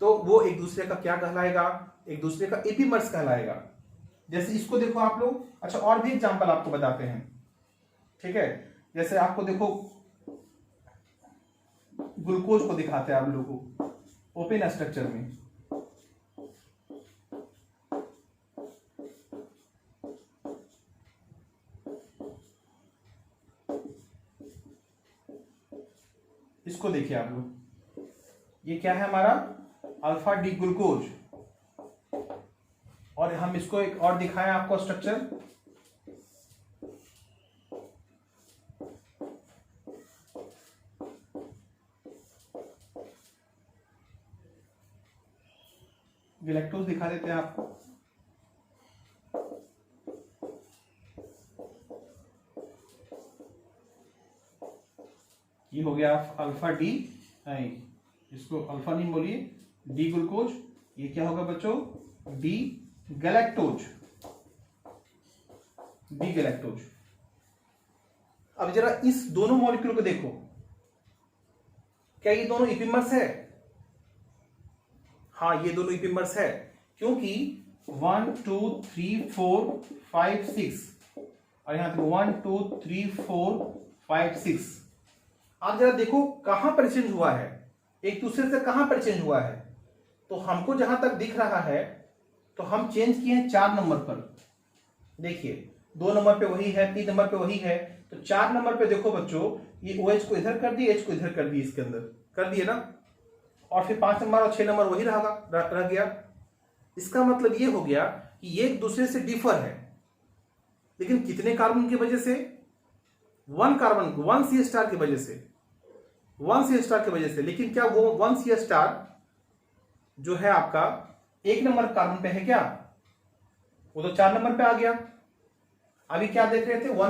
तो वो एक दूसरे का क्या कहलाएगा, एक दूसरे का ईपीमर्स कहलाएगा। जैसे इसको देखो आप लोग, अच्छा और भी एग्जांपल आपको बताते हैं। ठीक है, जैसे आपको देखो ग्लूकोज को दिखाते हैं आप लोगों को ओपन स्ट्रक्चर में। इसको देखिए आप लोग, ये क्या है हमारा अल्फा डी ग्लूकोज, और हम इसको एक और दिखाएं आपको स्ट्रक्चर। गैलेक्टोज दिखा देते हैं आपको। ये हो गया अल्फा डी, इसको अल्फा नहीं बोलिए, डी ग्लूकोज। ये क्या होगा बच्चों, डी गैलेक्टोज, डी गैलेक्टोज। अब जरा इस दोनों मॉलिक्यूल को देखो, क्या ये दोनों ईपीमर्स है? हाँ, ये दोनों ईपीमर्स है, क्योंकि 1 2 3 4 5 6 और यहां तक 1 2 3 4 5 6। आप जरा देखो कहां पर चेंज हुआ है, एक दूसरे से कहां पर चेंज हुआ है। तो हमको जहां तक दिख रहा है, तो हम चेंज किए हैं 4 नंबर पर। देखिए 2 नंबर पे वही है, 3 नंबर पे वही है, तो 4 नंबर पे देखो बच्चों, ये OH को इधर कर दिए, H को इधर कर दिए, इसके अंदर कर दिए ना। और फिर 5 नंबर और 6 नंबर वही रह गया। इसका मतलब ये हो गया कि ये एक दूसरे से डिफर है, लेकिन कितने कार्बन की वजह से, वन सी स्टार की वजह से, लेकिन क्या वो वन सी स्टार जो है आपका 1 नंबर कार्बन पे है क्या? वो तो 4 नंबर पे आ गया। अभी क्या देख रहे थे, 1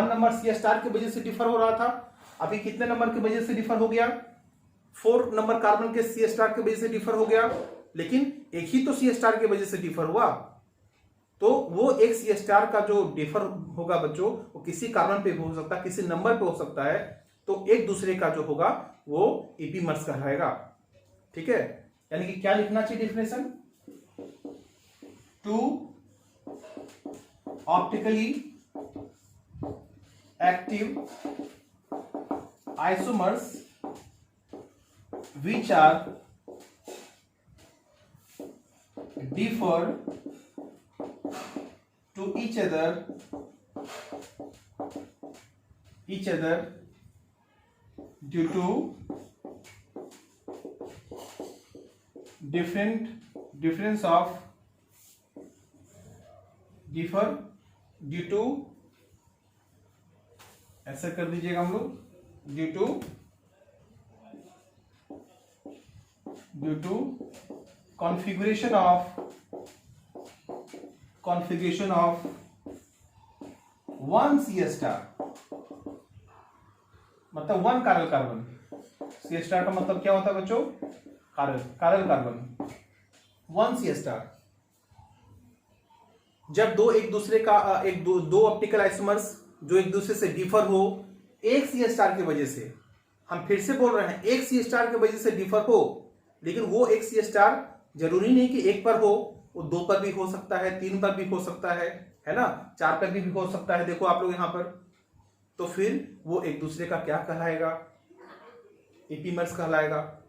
नंबर सी स्टार की वजह से डिफर हो रहा था। अभी कितने नंबर की वजह से डिफर हो गया? 4 नंबर कार्बन के सी स्टार की वजह से डिफर हो गया, लेकिन एक ही तो सी स्टार की वजह से डिफर हुआ। तो वो एक सी स्टार का जो डिफर होगा बच्चों, वो किसी कार्बन पे हो सकता है, किसी नंबर पे हो सकता है, तो एक दूसरे का जो होगा वो इपीमर्स कहलाएगा। ठीक है, यानी कि क्या लिखना चाहिए definition? Two optically active isomers which are differ to each other due to difference of differ due to, ऐसा कर दीजिएगा हम लोग, due to configuration of one C star, मतलब 1 कारल कार्बन। सी स्टार का मतलब क्या होता है बच्चों? कारल कार्बन, 1 सी स्टार। जब दो ऑप्टिकल आइसोमर्स जो एक दूसरे से डिफर हो एक सी स्टार की वजह से, हम फिर से बोल रहे हैं एक सी स्टार की वजह से डिफर हो, लेकिन वो एक सी स्टार जरूरी नहीं कि 1 पर हो, वो 2 पर भी हो सकता है, 3 पर भी हो सकता है ना, 4 पर भी हो सकता है। देखो आप लोग यहां पर, तो फिर वो एक दूसरे का क्या कहलाएगा? इपीमर्स कहलाएगा।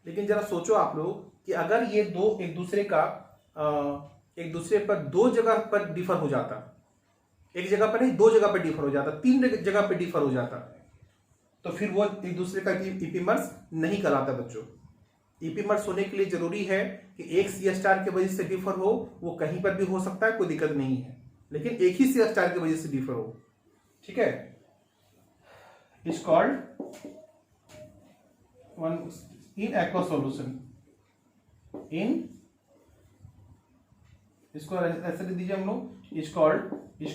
लेकिन जरा सोचो आप लोग कि अगर ये दो एक दूसरे पर 2 जगह पर डिफर हो जाता, एक जगह पर नहीं 2 जगह पर डिफर हो जाता, 3 जगह पर डिफर हो जाता, तो फिर वो एक दूसरे का इपीमर्स नहीं कहलाता बच्चों। इपीमर्स होने के लिए जरूरी है कि एक सी स्टार की वजह से डिफर हो, वो कहीं पर भी हो सकता है, कोई दिक्कत नहीं है, लेकिन एक ही सी स्टार की वजह से डिफर हो। ठीक है, is called one in aqua solution, इसको ऐसे लिख दीजिए हम लोग, इज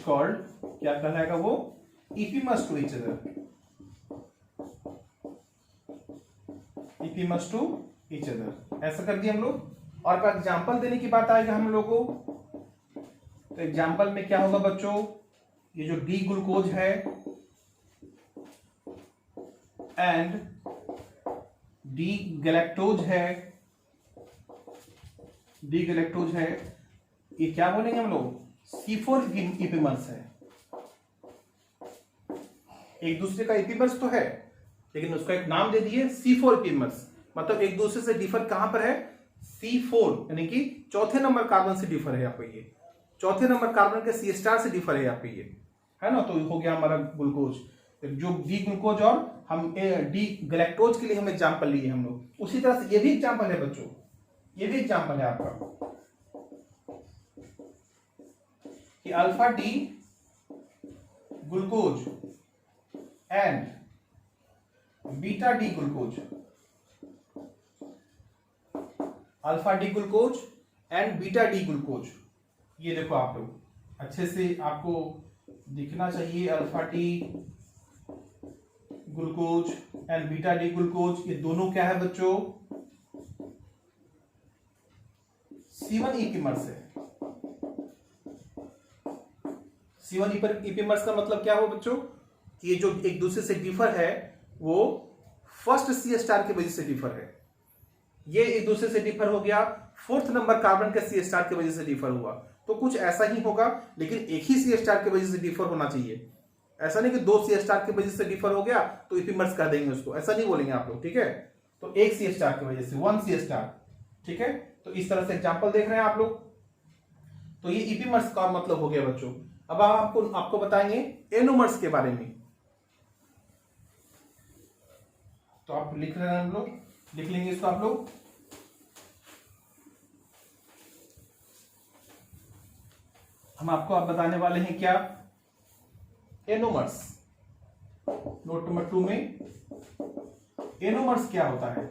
कॉल्ड क्या कहलाएगा वो? Epimers to each other, epimers to each other, ऐसा कर दिए हम लोग। और एग्जाम्पल देने की बात आएगा हम लोगों को, तो एग्जाम्पल में क्या होगा बच्चों? ये जो डी ग्लूकोज है एंड डी गैलेक्टोज है, ये क्या बोलेंगे हम लोग? C4 इपीमर्स है। एक दूसरे का इपीमर्स तो है, लेकिन उसका एक नाम दे दिए C4 इपीमर्स, मतलब एक दूसरे से डिफर कहां पर है? C4, यानी कि चौथे नंबर कार्बन से डिफर है यहाँ पे, ये चौथे नंबर कार्बन के सी स्टार से डिफर है यहाँ पे, ये है ना। तो हो गया हमारा ग्लूकोज, जो डी ग्लूकोज, और हम डी गैलेक्टोज के लिए हम एग्जाम्पल लिए हम लोग। उसी तरह से ये भी एग्जाम्पल है बच्चों, ये भी एग्जाम्पल है आपका कि alpha D glucose and beta D glucose, alpha D glucose and beta D glucose, ये देखो आप लोग अच्छे से आपको दिखना चाहिए। Alpha D glucose and beta D glucose, ये दोनों क्या है बच्चों? C1 इपीमर्स है। C1 इपीमर्स का मतलब क्या हो बच्चों? ये जो एक दूसरे से डिफर है वो फर्स्ट सी स्टार की वजह से डिफर है, ये एक दूसरे से डिफर हो गया 4th नंबर कार्बन के सी स्टार की वजह से डिफर हुआ, तो कुछ ऐसा ही होगा, लेकिन एक ही सी स्टार की वजह से डिफर होना चाहिए। ऐसा नहीं कि 2 सी स्टार की वजह से डिफर हो गया तो इपीमर्स कह देंगे उसको, ऐसा नहीं बोलेंगे आप लोग। ठीक है, तो एक सी स्टार की वजह से 1 सी स्टार। ठीक है, तो इस तरह से एग्जाम्पल देख रहे हैं आप लोग। तो ये इपीमर्स का मतलब हो गया बच्चों। अब आपको बताएंगे एनोमर्स के बारे में। तो आप लिख रहे हैं, हम लोग लिख लेंगे इसको आप लोग। हम आपको अब बताने वाले हैं क्या? एनोमर्स। नोट नंबर 2 में एनोमर्स क्या होता है।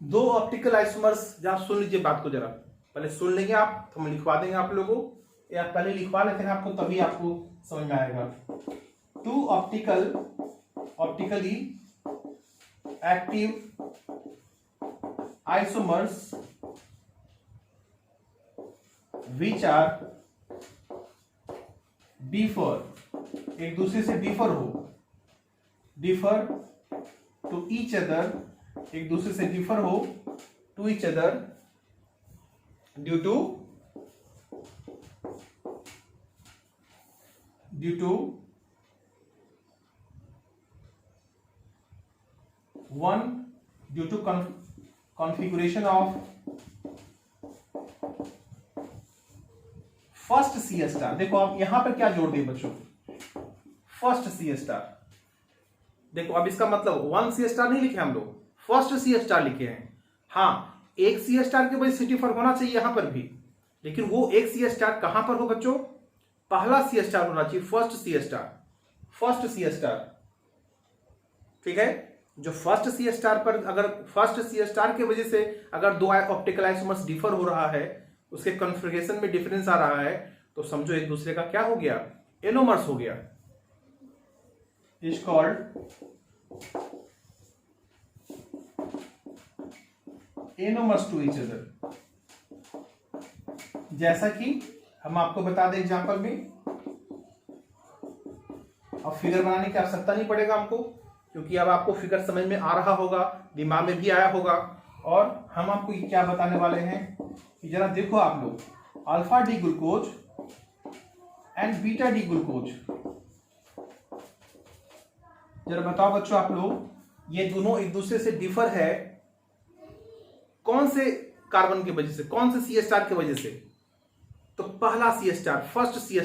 दो ऑप्टिकल आइसोमर्स, जहां सुन लीजिए बात को, जरा पहले सुन लेंगे आप, तो हम लिखवा देंगे आप लोगों को, या पहले लिखवा लेते हैं आपको, तभी आपको समझ में आएगा। Two optically active isomers which are differ, एक दूसरे से डिफर टू ईच अदर, एक दूसरे से डिफर हो to each other due to configuration of first C star. देखो आप यहां पर क्या जोड़ दिए बच्चों, फर्स्ट सी स्टार। देखो अब इसका मतलब 1 सी स्टार नहीं लिखे हम लोग, फर्स्ट सी स्टार लिखे हैं। हाँ, एक सी स्टार के वजह से डिफर होना चाहिए यहां पर भी, लेकिन वो एक सी स्टार कहां पर हो बच्चों, पहला सी स्टार होना चाहिए, फर्स्ट सी स्टार। ठीक है, जो फर्स्ट सी स्टार पर, अगर फर्स्ट सी स्टार की वजह से अगर दो ऑप्टिकल आइसोमर्स डिफर हो रहा है, उसके कॉन्फ़िगरेशन में डिफरेंस आ रहा है, तो समझो एक दूसरे का क्या हो गया, एनोमर्स हो गया। Is called anomers to each other. जैसा कि हम आपको बता दें एग्जांपल में, अब फिगर बनाने की आवश्यकता नहीं पड़ेगा हमको, क्योंकि अब आपको फिगर समझ में आ रहा होगा, दिमाग में भी आया होगा। और हम आपको क्या बताने वाले हैं कि जरा देखो आप लोग, alpha D glucose and beta D glucose, जरा बताओ बच्चों आप लोग, ये दोनों एक दूसरे से डिफर है कौन से कार्बन की वजह से, कौन से सी स्टार की वजह से, तो पहला सी स्टार, फर्स्ट सी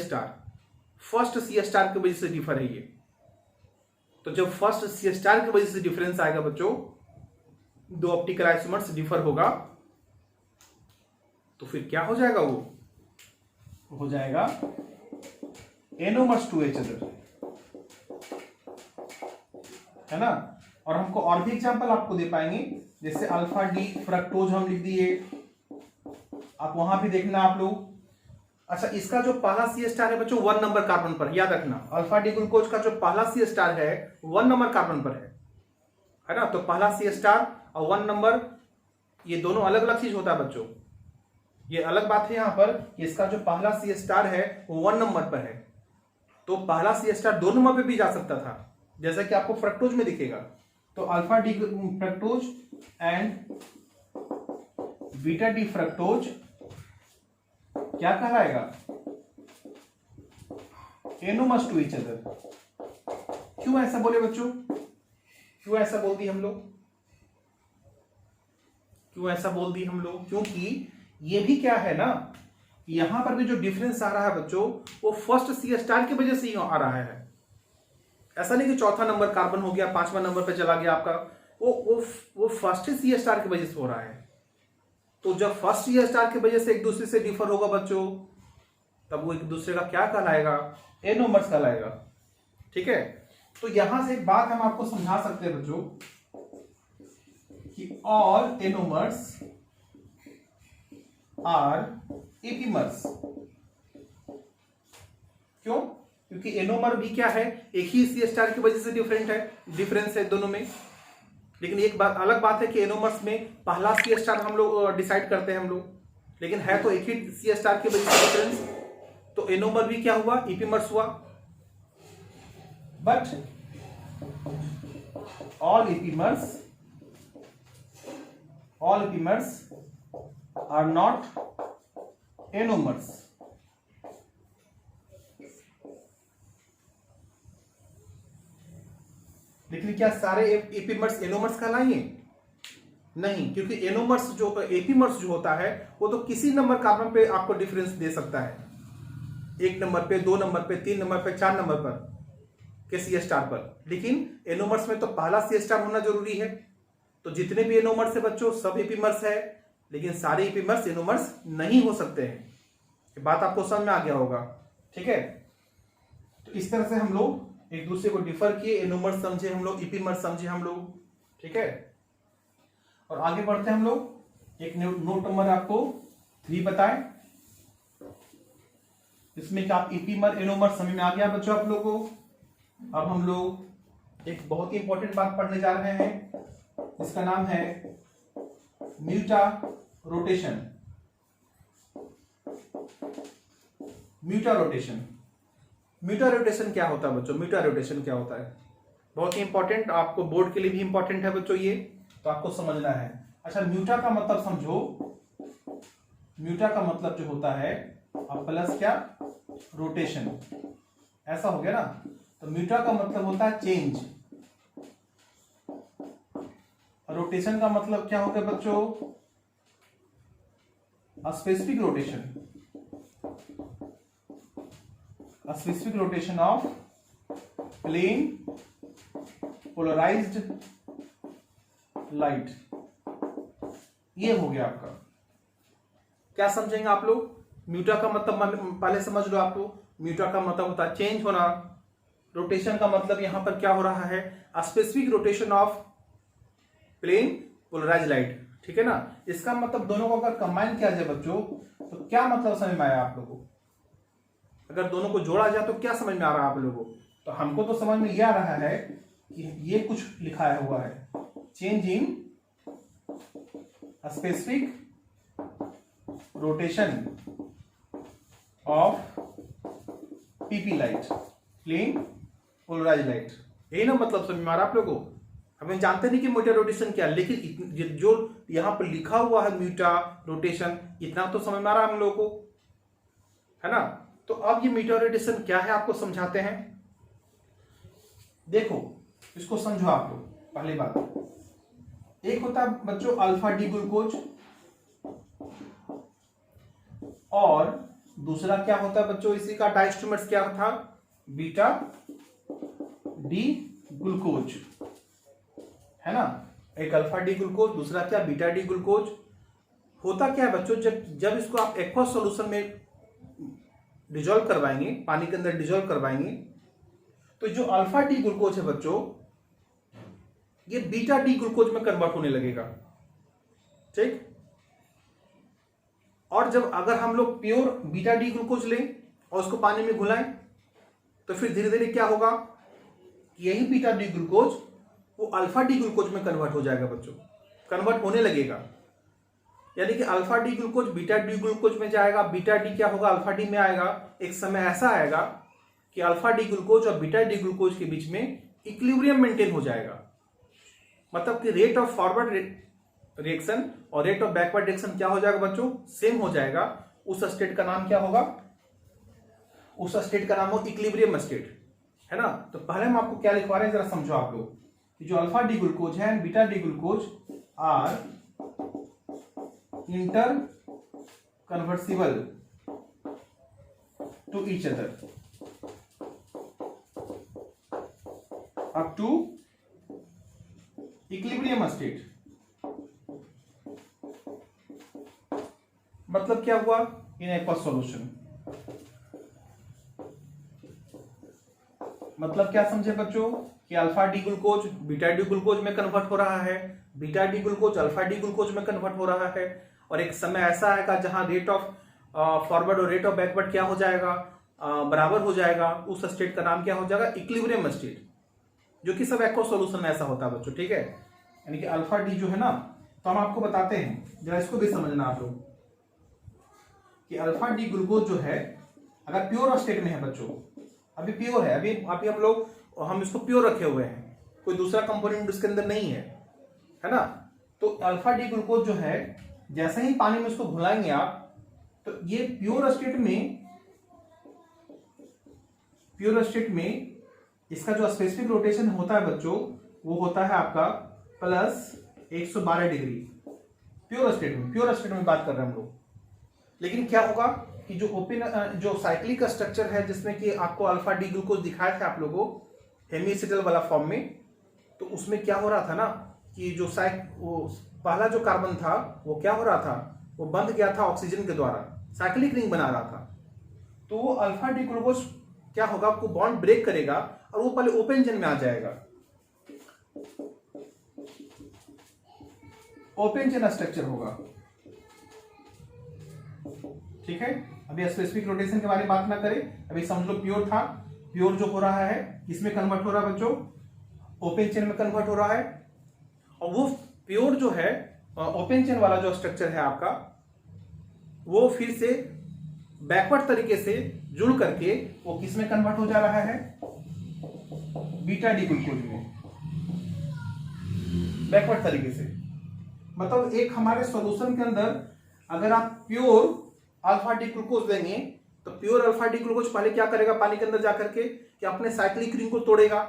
स्टार की वजह से डिफर है ये। तो जब फर्स्ट सी स्टार की वजह से डिफरेंस आएगा बच्चों, दो ऑप्टिकल आइसोमर्स डिफर होगा, तो फिर क्या हो जाएगा, वो हो जाएगा एनोमर्स टू ईच अदर, है ना। और हमको और भी एग्जांपल आपको दे पाएंगे, जैसे अल्फा डी फ्रक्टोज हम लिख दिए, आप वहां भी देखना आप लोग। अच्छा, इसका जो पहला सी स्टार है बच्चों 1 नंबर कार्बन पर, याद रखना, अल्फा डी ग्लूकोज का जो पहला सी स्टार है 1 नंबर कार्बन पर है ना। तो पहला सी स्टार और 1 नंबर, ये दोनों अलग अलग चीज होता है बच्चों, ये अलग बात है यहां पर। इसका जो पहला सी स्टार है वो 1 नंबर पर है, तो पहला सी स्टार 2 नंबर पे भी जा सकता था, जैसा कि आपको फ्रक्टोज में दिखेगा। तो alpha D fructose and beta D fructose क्या कहलाएगा, एनोमर्स टू ईच अदर। क्यों ऐसा बोले बच्चों, क्यों ऐसा बोल दी हम लोग, क्योंकि ये भी क्या है ना, यहां पर भी जो डिफरेंस आ रहा है बच्चों, वो फर्स्ट सी स्टार की वजह से ही आ रहा है। ऐसा नहीं कि चौथा नंबर कार्बन हो गया, 5वां नंबर पे चला गया आपका, वो फर्स्ट सी स्टार की वजह से हो रहा है। तो जब फर्स्ट सी स्टार की वजह से एक दूसरे से डिफर होगा बच्चों, तब वो एक दूसरे का क्या कहलाएगा, एनोमर्स कहलाएगा। ठीक है, तो यहां से एक बात हम आपको समझा सकते हैं बच्चों कि ऑल एनोमर्स आर एपीमर्स। क्यों, क्योंकि एनोमर भी क्या है, एक ही सी स्टार की वजह से डिफरेंस है दोनों में। लेकिन एक बात, अलग बात है कि एनोमर्स में पहला सी स्टार हम लोग डिसाइड करते हैं हम लोग, लेकिन है तो एक ही सी स्टार की वजह से डिफरेंस, तो एनोमर भी क्या हुआ, एपीमर्स हुआ। But all epimers are not anomers. लेकिन क्या सारे एपीमर्स एनोमर्स कहलाएंगे, नहीं, क्योंकि एनोमर्स जो एपीमर्स जो होता है वो तो किसी नंबर कार्बन पे आपको डिफरेंस दे सकता है, 1 नंबर पे, 2 नंबर पे, 3 नंबर पे, 4 नंबर पर के सी स्टार पर। लेकिन एनोमर्स में तो पहला सी स्टार होना जरूरी है। तो जितने भी एनोमर्स है बच्चों सब एपीमर्स है, लेकिन सारे एपीमर्स एनोमर्स नहीं हो सकते हैं। ये बात आपको समझ में आ गया होगा। ठीक है, तो इस तरह से हम लोग एक दूसरे को डिफर किए, एनोमर समझे हम लोग, इपीमर समझे हम लोग, ठीक है। और आगे बढ़ते हैं हम लोग। एक नोट नंबर आपको 3 बताएं, इसमें क्या आप इपीमर एनोमर समझ में आ गया बच्चों आप लोगों को। अब हम लोग एक बहुत ही इंपॉर्टेंट बात पढ़ने जा रहे हैं, इसका नाम है म्यूटा रोटेशन। म्यूटा रोटेशन, म्यूटा रोटेशन क्या होता है बच्चों? म्यूटा रोटेशन क्या होता है? बहुत ही इंपॉर्टेंट, आपको बोर्ड के लिए भी इंपॉर्टेंट है बच्चों ये, तो आपको समझना है। अच्छा, म्यूटा का मतलब समझो। म्यूटा का मतलब जो होता है अब प्लस क्या, रोटेशन, ऐसा हो गया ना। तो म्यूटा का मतलब होता है चेंज, रोटेशन का मतलब क्या हो गया बच्चों? Specific rotation, specific rotation of plane polarised light, ये हो गया आपका। क्या समझेंगे आप लोग? म्यूटा का मतलब पहले समझ लो आप लोग। म्यूटा का मतलब होता है चेंज होना, रोटेशन का मतलब यहां पर क्या हो रहा है? Specific rotation of plane polarised light, ठीक है ना। इसका मतलब दोनों को अगर कंबाइन किया जाए बच्चों, तो क्या मतलब समझ में आया आप लोगों को? अगर दोनों को जोड़ा जाए तो क्या समझ में आ रहा है आप लोगों को? तो हमको तो समझ में ये आ रहा है कि ये कुछ लिखा हुआ है, change in specific rotation of PP light, plane polarised light, यही ना मतलब समझ में आ रहा है आप लोगों को? हमें जानते नहीं कि म्यूटा रोटेशन क्या है, लेकिन जो यहां पर लिखा हुआ है म्यूटा रोटेशन, इतना तो समझ में आ रहा है हम लोगों को, है ना। तो अब ये म्यूटा रोटेशन क्या है आपको समझाते हैं। देखो इसको समझो आप लोग। पहली बात, एक होता है बच्चों अल्फा डी ग्लूकोज, और दूसरा क्या होता है बच्चों इसी का डायस्टोमर्स, क्या था? बीटा डी ग्लूकोज, है ना। एक अल्फा डी ग्लूकोज, दूसरा क्या? Beta D glucose. होता क्या है बच्चों, जब इसको आप एक्वस सॉल्यूशन में डिजोल्व करवाएंगे, पानी के अंदर डिजोल्व करवाएंगे, तो जो अल्फा डी ग्लूकोज है बच्चों, ये बीटा डी ग्लूकोज में कन्वर्ट होने लगेगा, ठीक। और जब अगर हम लोग प्योर बीटा डी ग्लूकोज लें और उसको पानी में घुलाएं, तो फिर धीरे धीरे क्या होगा, यही बीटा डी ग्लूकोज वो अल्फा डी ग्लूकोज में कन्वर्ट हो जाएगा बच्चों, कन्वर्ट होने लगेगा। यानी कि alpha D glucose beta D glucose में जाएगा, बीटा डी क्या होगा, अल्फा डी में आएगा। एक समय ऐसा आएगा कि अल्फा डी ग्लूकोज और बीटा डी ग्लूकोज के बीच में इक्विलिब्रियम मेंटेन हो जाएगा। मतलब कि रेट ऑफ फॉरवर्ड रिएक्शन और रेट ऑफ बैकवर्ड रिएक्शन क्या हो जाएगा बच्चों? सेम हो जाएगा। उस स्टेट का नाम क्या होगा? उस स्टेट का नाम हो इक्विलिब्रियम स्टेट, है ना। तो पहले हम आपको क्या लिखवा रहे हैं, जरा समझो आप लोग कि जो अल्फा डी ग्लूकोज है, beta D glucose are interconvertible to each other up to equilibrium state. मतलब क्या हुआ इन एक्वस सॉल्यूशन? मतलब क्या समझे बच्चों कि alpha D glucose beta D glucose में कन्वर्ट हो रहा है, beta D glucose alpha D glucose में कन्वर्ट हो रहा है, और एक समय ऐसा आएगा जहां रेट ऑफ फॉरवर्ड और रेट ऑफ बैकवर्ड क्या हो जाएगा, बराबर हो जाएगा। उस स्टेट का नाम क्या हो जाएगा? इक्विलिब्रियम स्टेट, जो कि सब एक्वस सॉल्यूशन में ऐसा होता है बच्चों, ठीक है। यानी कि अल्फा डी जो है ना, तो हम आपको बताते हैं, जरा इसको भी समझना आप लोग कि अल्फा डी ग्लूकोज जो है अगर प्योर स्टेट में है बच्चों, अभी प्योर है, अभी हम लोग हम इसको प्योर रखे हुए हैं, कोई दूसरा कंपोनेंट इसके अंदर नहीं है ना। तो अल्फा डी ग्लूकोज जो है, जैसे ही पानी में उसको घुलाएंगे आप, तो ये प्योर स्टेट में इसका जो स्पेसिफिक रोटेशन होता है बच्चों, वो होता है आपका प्लस 112 डिग्री। प्योर स्टेट में बात कर रहे हैं हम लोग। लेकिन क्या होगा कि जो साइक्लिक स्ट्रक्चर है, जिसमें कि आपको अल्फा डी ग्लूकोज दिखाया था आप लोगों हेमीएसिटल वाला फॉर्म में, तो उसमें क्या हो रहा था ना कि जो पहला जो कार्बन था वो क्या हो रहा था, वो बंध गया था ऑक्सीजन के द्वारा, साइक्लिक रिंग बना रहा था। तो वो अल्फा डी ग्लूकोज क्या होगा, आपको बॉन्ड ब्रेक करेगा और वो पहले ओपन चेन में आ जाएगा। ओपन चेन स्ट्रक्चर होगा, ठीक है। अभी स्पेसिफिक रोटेशन के बारे में बात ना करें, अभी समझ लो प्योर था, प्योर जो हो रहा है किसमें कन्वर्ट हो रहा है बच्चों, ओपन चेन में कन्वर्ट हो रहा है। और वो प्योर जो है ओपन चेन वाला जो स्ट्रक्चर है आपका, वो फिर से बैकवर्ड तरीके से जुड़ करके वो किस में कन्वर्ट हो जा रहा है, बीटा डी ग्लूकोज में, बैकवर्ड तरीके से। मतलब एक हमारे सॉल्यूशन के अंदर अगर आप प्योर अल्फा डी ग्लूकोज देंगे तो प्योर अल्फा डी ग्लूकोज पहले क्या करेगा पानी के अंदर जाकर के कि अपने साइक्लिक रिंग को तोड़ेगा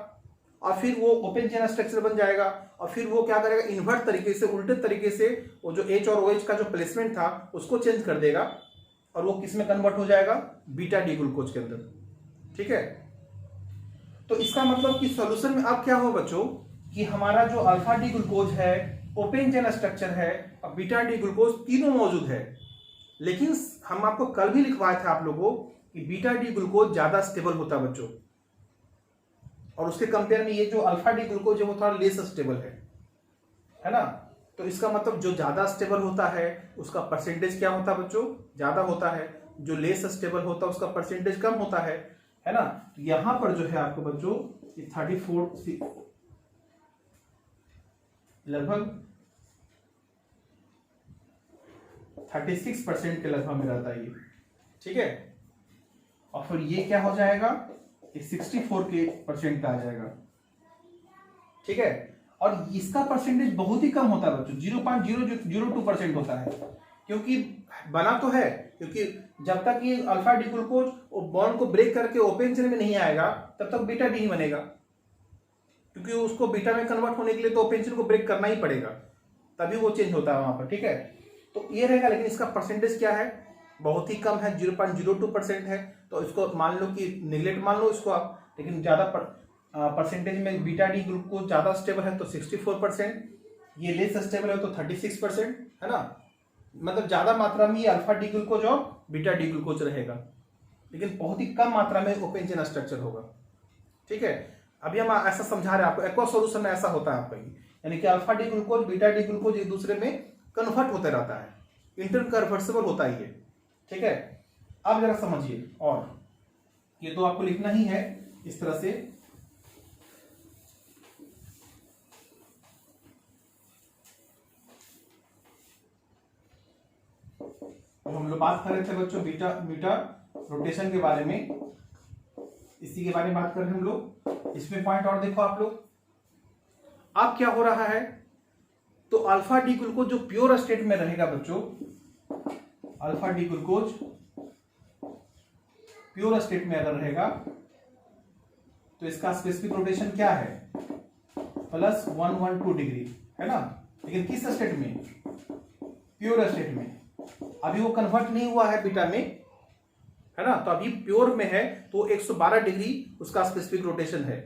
और फिर वो ओपन चेन स्ट्रक्चर बन जाएगा। और फिर वो क्या करेगा, इन्वर्ट तरीके से, उल्टे तरीके से वो जो H और OH का जो प्लेसमेंट था उसको चेंज कर देगा और वो किस में कन्वर्ट हो जाएगा, बीटा डी ग्लूकोज के अंदर, ठीक है। तो इसका मतलब कि सॉल्यूशन में अब क्या हो बच्चों कि हमारा जो अल्फा डी ग्लूकोज है, ओपन चेन स्ट्रक्चर है और बीटा डी ग्लूकोज तीनों मौजूद है। लेकिन हम आपको कल भी लिखवाए थे आप लोगों कि बीटा डी ग्लूकोज ज्यादा स्टेबल होता है बच्चों, और उसके कंपेयर में ये जो अल्फा डी ग्लूकोज है वो थोड़ा लेस स्टेबल है ना। तो इसका मतलब जो ज्यादा स्टेबल होता है उसका परसेंटेज क्या होता है बच्चों, ज्यादा होता है। जो लेस स्टेबल होता है उसका परसेंटेज कम होता है ना। तो यहां पर जो है आपको बच्चों 34 लगभग 36% के लगभग में रहता है ये, ठीक है। और फिर ये क्या हो जाएगा, ये 64% का आ जाएगा, ठीक है। और इसका परसेंटेज बहुत ही कम होता है बच्चों, 0.002% होता है। क्योंकि बना तो है, क्योंकि जब तक ये अल्फा डी ग्लूकोज बॉन्ड को ब्रेक करके ओपन चेन में नहीं आएगा तब तक बीटा डी ही बनेगा, क्योंकि उसको बीटा में कन्वर्ट होने के लिए तो ओपन चेन को ब्रेक करना ही पड़ेगा, तभी वो चेंज होता है वहां पर, ठीक है। तो ये रहेगा, लेकिन इसका परसेंटेज क्या है, बहुत ही कम है, 0.02% है। तो इसको मान लो कि निगलेक्ट मान लो इसको आप, लेकिन ज्यादा परसेंटेज में बीटा डी ग्लूकोज ज्यादा स्टेबल है तो 64%, ये लेस स्टेबल है तो 36%, है ना। मतलब ज्यादा मात्रा में ये अल्फा डी ग्लूकोज और बीटा डी ग्लूकोज रहेगा, लेकिन बहुत ही कम मात्रा में ओपन चेन स्ट्रक्चर होगा, ठीक है। अभी हम ऐसा समझा रहे हैं आपको, एक्वा सॉल्यूशन में ऐसा होता है आपका, यानी कि alpha D glucose beta D glucose एक दूसरे में कन्वर्ट होते रहता है, इंटरकन्वर्सिबल होता है ये, ठीक है। अब जरा समझिए, और ये तो आपको लिखना ही है इस तरह से। तो हम लोग बात कर रहे थे बच्चों बीटा रोटेशन के बारे में, इसी के बारे में बात कर रहे हैं हम लोग। इसमें पॉइंट और देखो आप लोग, अब क्या हो रहा है, तो अल्फा डी ग्लूकोज जो प्योर स्टेट में रहेगा बच्चों, alpha D glucose pure state में अगर रहेगा तो इसका स्पेसिफिक रोटेशन क्या है, +112 डिग्री, है ना। लेकिन किस स्टेट में, प्योर स्टेट में, अभी वो कन्वर्ट नहीं हुआ है बीटा में, है ना। तो अभी प्योर में है तो 112 डिग्री उसका स्पेसिफिक रोटेशन है।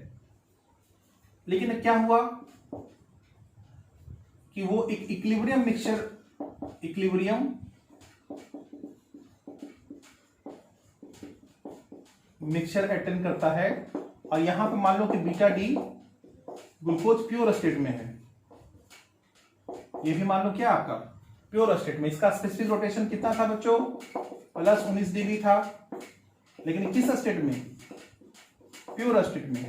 लेकिन क्या हुआ कि वो एक इक्विलिब्रियम मिक्सचर अटेंड करता है, और यहां पे मान लो कि beta D glucose pure state में है, ये भी मान लो क्या आपका प्योर स्टेट में। इसका स्पेसिफिक रोटेशन कितना था बच्चों, +19 डिग्री था, लेकिन किस स्टेट में, प्योर स्टेट में,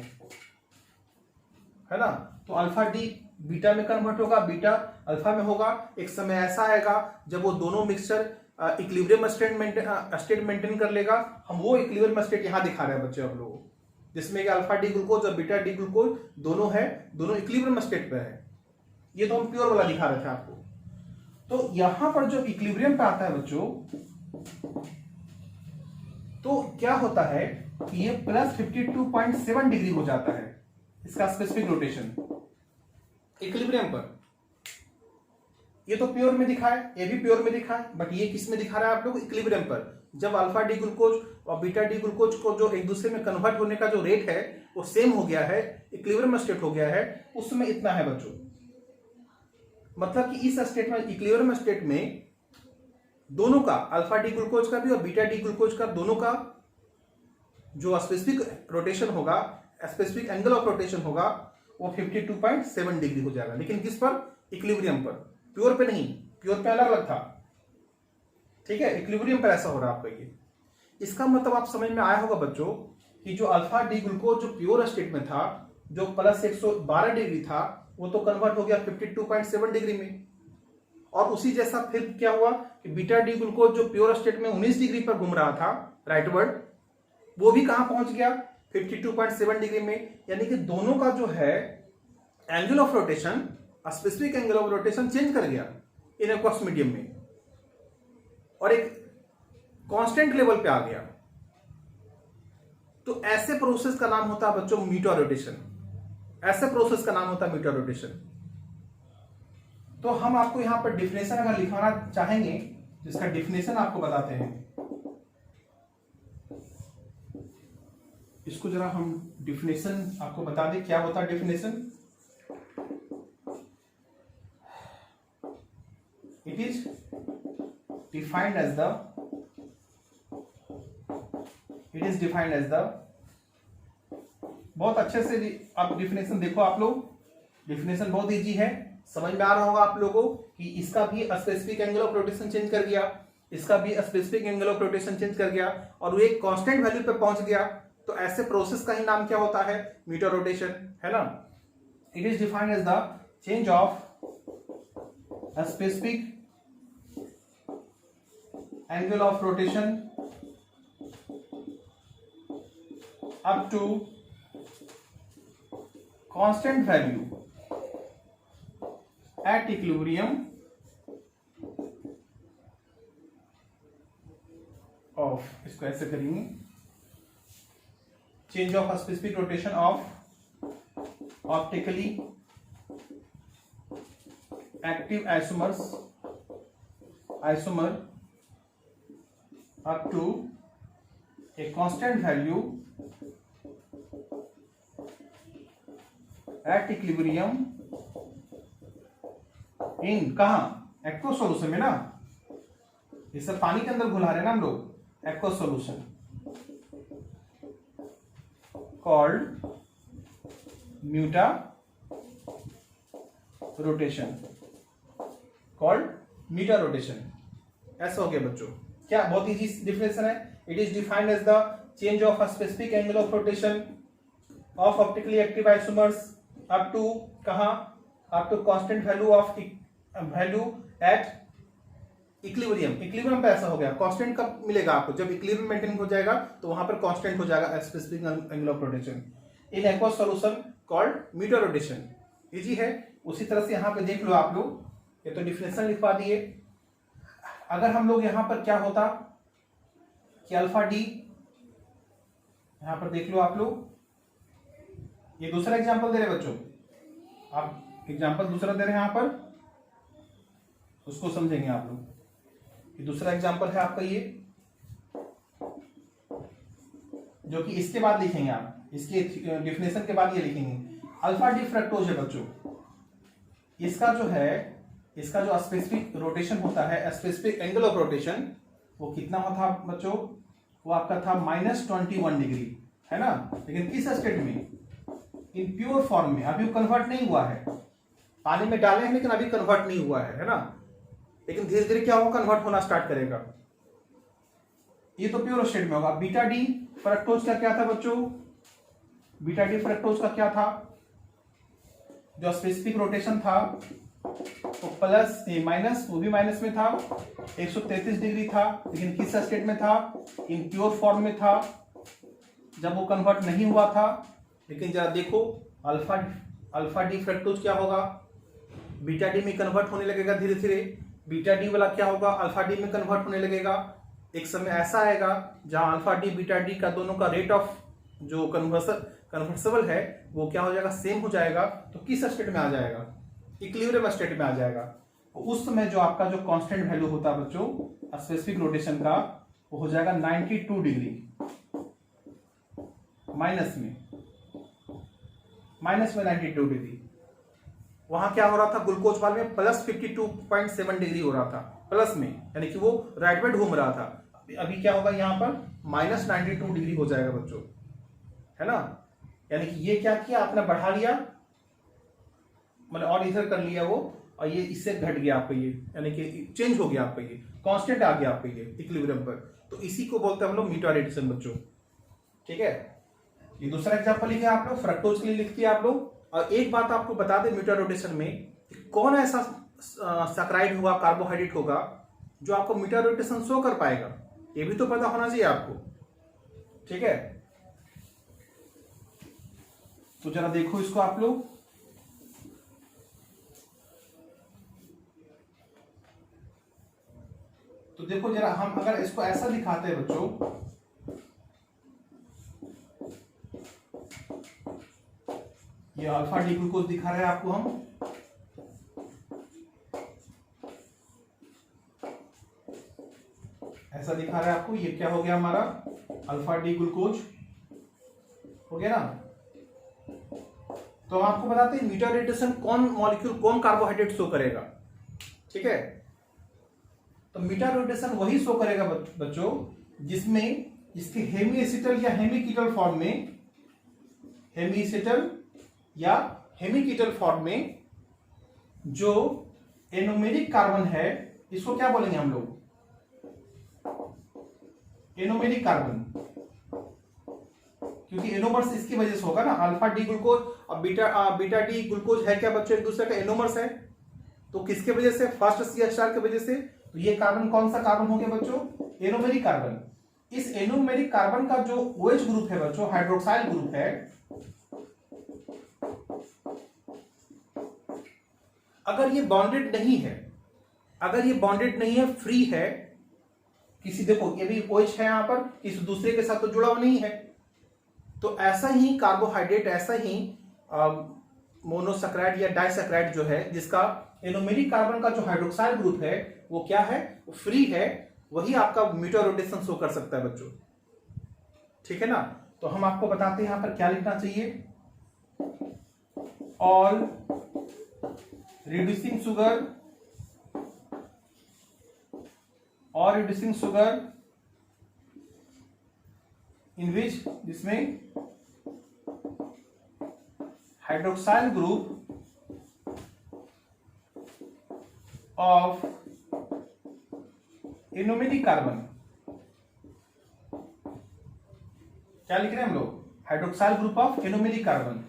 है ना। तो अल्फा डी बीटा में कन्वर्ट होगा, बीटा अल्फा में होगा। एक समय ऐसा आएगा जब वो दोनों मिक्सचर इक्विलिब्रियम स्टेट मेंटेन कर लेगा। हम वो इक्विलिब्रियम स्टेट यहां दिखा रहे हैं बच्चे आप लोगों, जिसमें कि अल्फा डी ग्लूकोज और बीटा डी ग्लूकोज दोनों है, दोनों इक्विलिब्रियम स्टेट पे है। ये तो हम प्योर वाला दिखा रहे थे आपको। तो यहां पर जो इक्विलिब्रियम पे आता है बच्चों, तो क्या होता है कि ये +52.7 डिग्री हो जाता है इसका स्पेसिफिक रोटेशन इक्विलिब्रियम पर। ये तो प्योर में दिखा है, ये भी प्योर में दिखा है, बट ये किस में दिखा रहा है आप लोग, इक्विलिब्रियम पर। जब अल्फा डी ग्लूकोज और बीटा डी ग्लूकोज को जो एक दूसरे में कन्वर्ट होने का जो रेट है वो सेम हो गया है, इक्विलिब्रियम स्टेट हो गया है, उसमें इतना है बच्चों। मतलब कि इस स्टेट में, इक्विलिब्रियम स्टेट में दोनों का, अल्फा डी ग्लूकोज का भी और बीटा डी ग्लूकोज का, दोनों का जो स्पेसिफिक रोटेशन होगा, स्पेसिफिक एंगल ऑफ रोटेशन होगा, वो 52.7 डिग्री हो जाएगा। लेकिन किस पर? इक्विलिब्रियम पर, प्योर पे नहीं। प्योर पे अलग अलग था, ठीक है, इक्विलिब्रियम पर ऐसा हो रहा है आपका ये। इसका मतलब आप समझ में आया होगा बच्चों कि जो अल्फा डी ग्लूकोज जो प्योर स्टेट में था, जो प्लस 112 डिग्री था, वो तो कन्वर्ट हो गया 52.7 डिग्री में। और उसी जैसा फिर क्या हुआ कि बीटा डी ग्लूकोज जो प्योर स्टेट में 19 डिग्री पर घूम रहा था राइटवर्ड, वो भी कहां पहुंच गया? 52.7 डिग्री में। यानी कि दोनों का जो है angle of rotation, specific angle of rotation change कर गया इन एक्वस मीडियम में, और एक कांस्टेंट लेवल पे आ गया। तो ऐसे प्रोसेस का नाम होता है बच्चों मीटर रोटेशन। ऐसे प्रोसेस का नाम होता है मीटर रोटेशन। तो हम आपको यहां पर डिफिनेशन अगर लिखवाना चाहेंगे, जिसका डिफिनेशन आपको बताते हैं, इसको जरा हम डिफिनेशन आपको बता दें क्या होता है definition. It is defined as the बहुत अच्छे से आप डिफिनेशन देखो। आप लोग डिफिनेशन बहुत इजी है, समझ में आ रहा होगा आप लोगों को कि इसका भी specific angle of rotation change कर गया, इसका भी specific angle of rotation change कर गया, और वो एक कांस्टेंट वैल्यू पे पहुंच गया। तो ऐसे प्रोसेस का ही नाम क्या होता है? मीटर रोटेशन, है ना। It is defined as the change of specific angle of rotation up to constant value at equilibrium of, इसको ऐसे करेंगे, change of a specific rotation of optically active isomer up to a constant value at equilibrium in, कहा? Aqueous solution में ना, ये सब पानी के अंदर घुला रहे हैं ना हम लोग। Aqueous solution called mutarotation, called mutarotation. ऐसा हो गया बच्चों। क्या बहुत इजी डिफिनेशन है। It is defined as the change of a specific angle of rotation of optically active isomers up to, कहा? Up to constant value at equilibrium. Equilibrium पे ऐसा हो गया। कांस्टेंट कब मिलेगा आपको? जब इक्विलिब्रियम मेंटेन हो जाएगा तो वहां पर कांस्टेंट हो जाएगा specific angle of rotation in aqueous solution called mutarotation. Easy है। उसी तरह से यहां पे देख लो आप लोग, ये तो डिफिनेशन लिखवा दिए। अगर हम लोग यहां पर क्या होता कि अल्फा डी, यहां पर देख लो आप लोग, ये दूसरा एग्जांपल दे रहे बच्चों, आप एग्जांपल दूसरा दे रहे हैं यहां पर, उसको समझेंगे आप लोग। ये दूसरा एग्जांपल है आपका ये, जो कि इसके बाद लिखेंगे आप, इसके डिफिनेशन के बाद ये लिखेंगे। अल्फा डी फ्रक्टोज है बच्चों, इसका जो है, इसका जो स्पेसिफिक रोटेशन होता है, स्पेसिफिक एंगल ऑफ रोटेशन, वो कितना था बच्चों? वो आपका था -21 डिग्री, है ना। लेकिन किस स्टेट में? इन प्योर फॉर्म में। अभी कन्वर्ट नहीं हुआ है, पानी में डाले हैं लेकिन अभी कन्वर्ट नहीं हुआ है ना। लेकिन धीरे धीरे क्या होगा? कन्वर्ट होना स्टार्ट करेगा। ये तो प्योर स्टेट में होगा। बीटा डी फ्रक्टोज का क्या था बच्चों? बीटा डी फ्रक्टोज का क्या था? जो स्पेसिफिक रोटेशन था वो प्लस माइनस, वो भी माइनस में था, 133 डिग्री था। लेकिन किस स्टेट में था? इन प्योर फॉर्म में था, जब वो कन्वर्ट नहीं हुआ था। लेकिन जरा देखो, अल्फा डी फ्रक्टोज क्या होगा? बीटा डी में कन्वर्ट होने लगेगा धीरे धीरे। बीटा डी वाला क्या होगा? अल्फा डी में कन्वर्ट होने लगेगा। एक समय ऐसा आएगा जहां अल्फा डी बीटा डी का दोनों का रेट ऑफ जो कन्वर्सेबल है वो क्या हो जाएगा? सेम हो जाएगा। तो किस स्टेट में आ जाएगा? इक्विलिब्रियम स्टेट में आ जाएगा। तो उस समय जो आपका जो कांस्टेंट वैल्यू होता है बच्चों स्पेसिफिक रोटेशन का, वो हो जाएगा 92 डिग्री माइनस में 92 डिग्री। वहां क्या हो रहा था? ग्लूकोज वाले में प्लस 52.7 डिग्री हो रहा था, प्लस में, यानी कि वो राइटवर्ड घूम रहा था। अभी क्या होगा यहाँ पर -92 डिग्री हो जाएगा बच्चों, है ना। यानी कि ये क्या किया आपने, बढ़ा लिया, मतलब और इधर कर लिया वो, और ये इससे घट गया आपका ये, यानी कि चेंज हो गया आपका ये, कांस्टेंट आ गया आपका ये इक्विलिब्रियम पर। तो इसी को बोलते हैं हम लोग मीटर रोटेशन बच्चों, ठीक है। ये दूसरा एग्जांपल लिखा आप लोग, फ्रक्टोज के लिए लिखती है आप लोग। और एक बात आपको बता दें मीटर रोटेशन में, कौन ऐसा सैकराइड होगा, कार्बोहाइड्रेट होगा जो आपको मीटर रोटेशन शो कर पाएगा, ये भी तो पता होना चाहिए आपको, ठीक है। तो जरा देखो इसको आप लोग, तो देखो जरा, हम अगर इसको ऐसा दिखाते हैं बच्चों, ये अल्फा डी ग्लूकोज दिखा रहे हैं आपको हम, ऐसा दिखा रहा है आपको, ये क्या हो गया हमारा अल्फा डी ग्लूकोज हो गया ना। तो हम आपको बताते हैं मीटर रोटेशन कौन मॉलिक्यूल, कौन कार्बोहाइड्रेट शो करेगा, ठीक है। तो मीटर रोटेशन वही शो करेगा बच्चों जिसमें इसके हेमी एसिटल या हेमी कीटल फॉर्म में, हेमी एसिटल या हेमी कीटल फॉर्म में जो एनोमेरिक कार्बन है, इसको क्या बोलेंगे हम लोग, एनोमेरिक कार्बन, क्योंकि एनोमर्स इसकी वजह से होगा ना, अल्फा डी ग्लूकोज और बीटा डी ग्लूकोज है क्या बच्चों, एक दूसरे का एनोमर्स है। तो किसके वजह से, फर्स्ट सी स्टार की वजह से। तो ये कार्बन कौन सा कार्बन हो गया बच्चों, एनोमेरिक कार्बन। इस एनोमेरिक कार्बन का जो OH ग्रुप है बच्चों, हाइड्रोक्साइल ग्रुप है, अगर ये बॉन्डेड नहीं है, अगर ये बॉन्डेड नहीं है, फ्री है किसी, देखो ये भी OH है यहां पर, किसी दूसरे के साथ तो जुड़ा हुआ नहीं है, तो ऐसा ही कार्बोहाइड्रेट, ऐसा ही मोनोसैकराइड या डाइसैकराइड जो है, जिसका एनोमेरिक कार्बन का जो हाइड्रोक्साइल ग्रुप है वो क्या है, वो फ्री है, वही आपका मीटर रोटेशन शो कर सकता है बच्चों, ठीक है ना। तो हम आपको बताते हैं यहां पर क्या लिखना चाहिए, ऑल रिड्यूसिंग शुगर, और रिड्यूसिंग शुगर इन विच, जिसमें hydroxyl group of anomeric carbon, क्या लिख रहे हैं हम लोग, hydroxyl group of anomeric carbon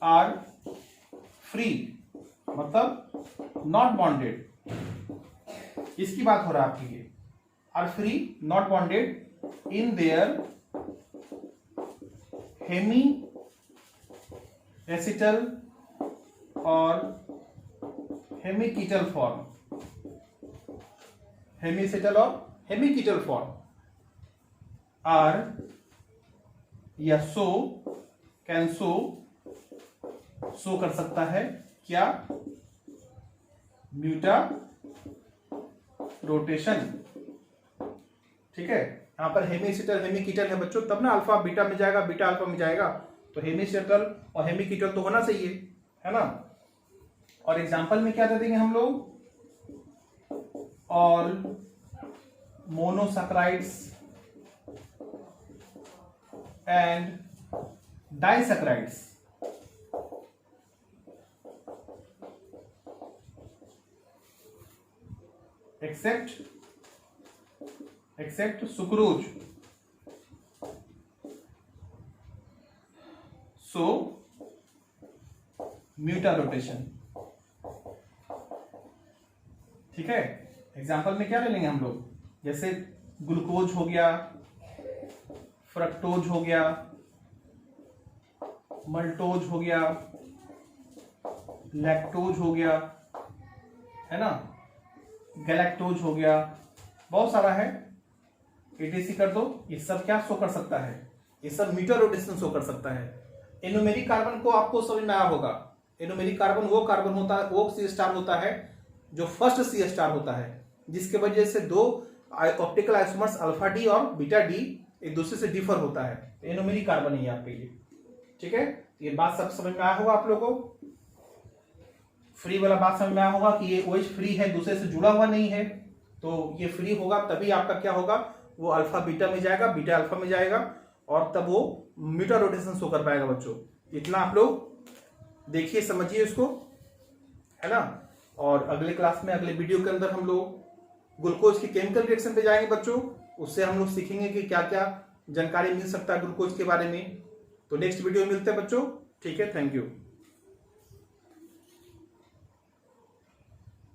are free, मतलब नॉट बॉन्डेड, इसकी बात हो रहा है आपकी, ये are free not bonded in their hemiacetal और hemiketal form, hemiacetal और हेमी कीटल फॉर्म आर या सो कैन शो कर सकता है क्या, म्यूटा रोटेशन, ठीक है। यहां पर हेमी एसिटल हेमी कीटल है बच्चों, तब ना अल्फा बीटा में जाएगा, बीटा अल्फा में जाएगा, तो हेमी एसिटल और हेमी कीटल तो होना चाहिए, है ना। और एग्जांपल में क्या दे देंगे हम लोग, all monosaccharides and disaccharides except sucrose, so mutarotation, ठीक है। एग्जाम्पल में क्या ले लेंगे हम लोग, जैसे ग्लूकोज हो गया, फ्रक्टोज हो गया, मल्टोज हो गया, लैक्टोज हो गया, है ना, गैलेक्टोज हो गया, बहुत सारा है, एटीसी कर दो। ये सब क्या शो कर सकता है, ये सब मीटर रोटेशन शो कर सकता है। एनोमेरिक कार्बन को आपको समझ में आया होगा, एनोमेरिक कार्बन वो कार्बन होता है, वो सी स्टार होता है जो फर्स्ट सी स्टार होता है, जिसके वजह से दो ऑप्टिकल आइसोमर्स अल्फा डी और बीटा डी एक दूसरे से डिफर होता है, एनोमेरिक कार्बन ही आपके लिए, ठीक है। ये बात सब समझ में आया होगा आप लोगों को, फ्री वाला बात समझ में आया होगा कि ये OH फ्री है, दूसरे से जुड़ा हुआ नहीं है, तो ये फ्री होगा तभी आपका क्या होगा, वो अल्फा बीटा में जाएगा, बीटा अल्फा में जाएगा और तब वो मीटर रोटेशन शो कर पाएगा बच्चों। इतना आप लोग देखिए समझिए इसको, है ना। और अगले क्लास में अगले वीडियो के अंदर हम लोग ग्लूकोज की केमिकल रिएक्शन पे जाएंगे बच्चों। उससे हम लोग सीखेंगे कि क्या क्या जानकारी मिल सकता है ग्लूकोज के बारे में। तो नेक्स्ट वीडियो में मिलते हैं बच्चों, ठीक है, थैंक यू।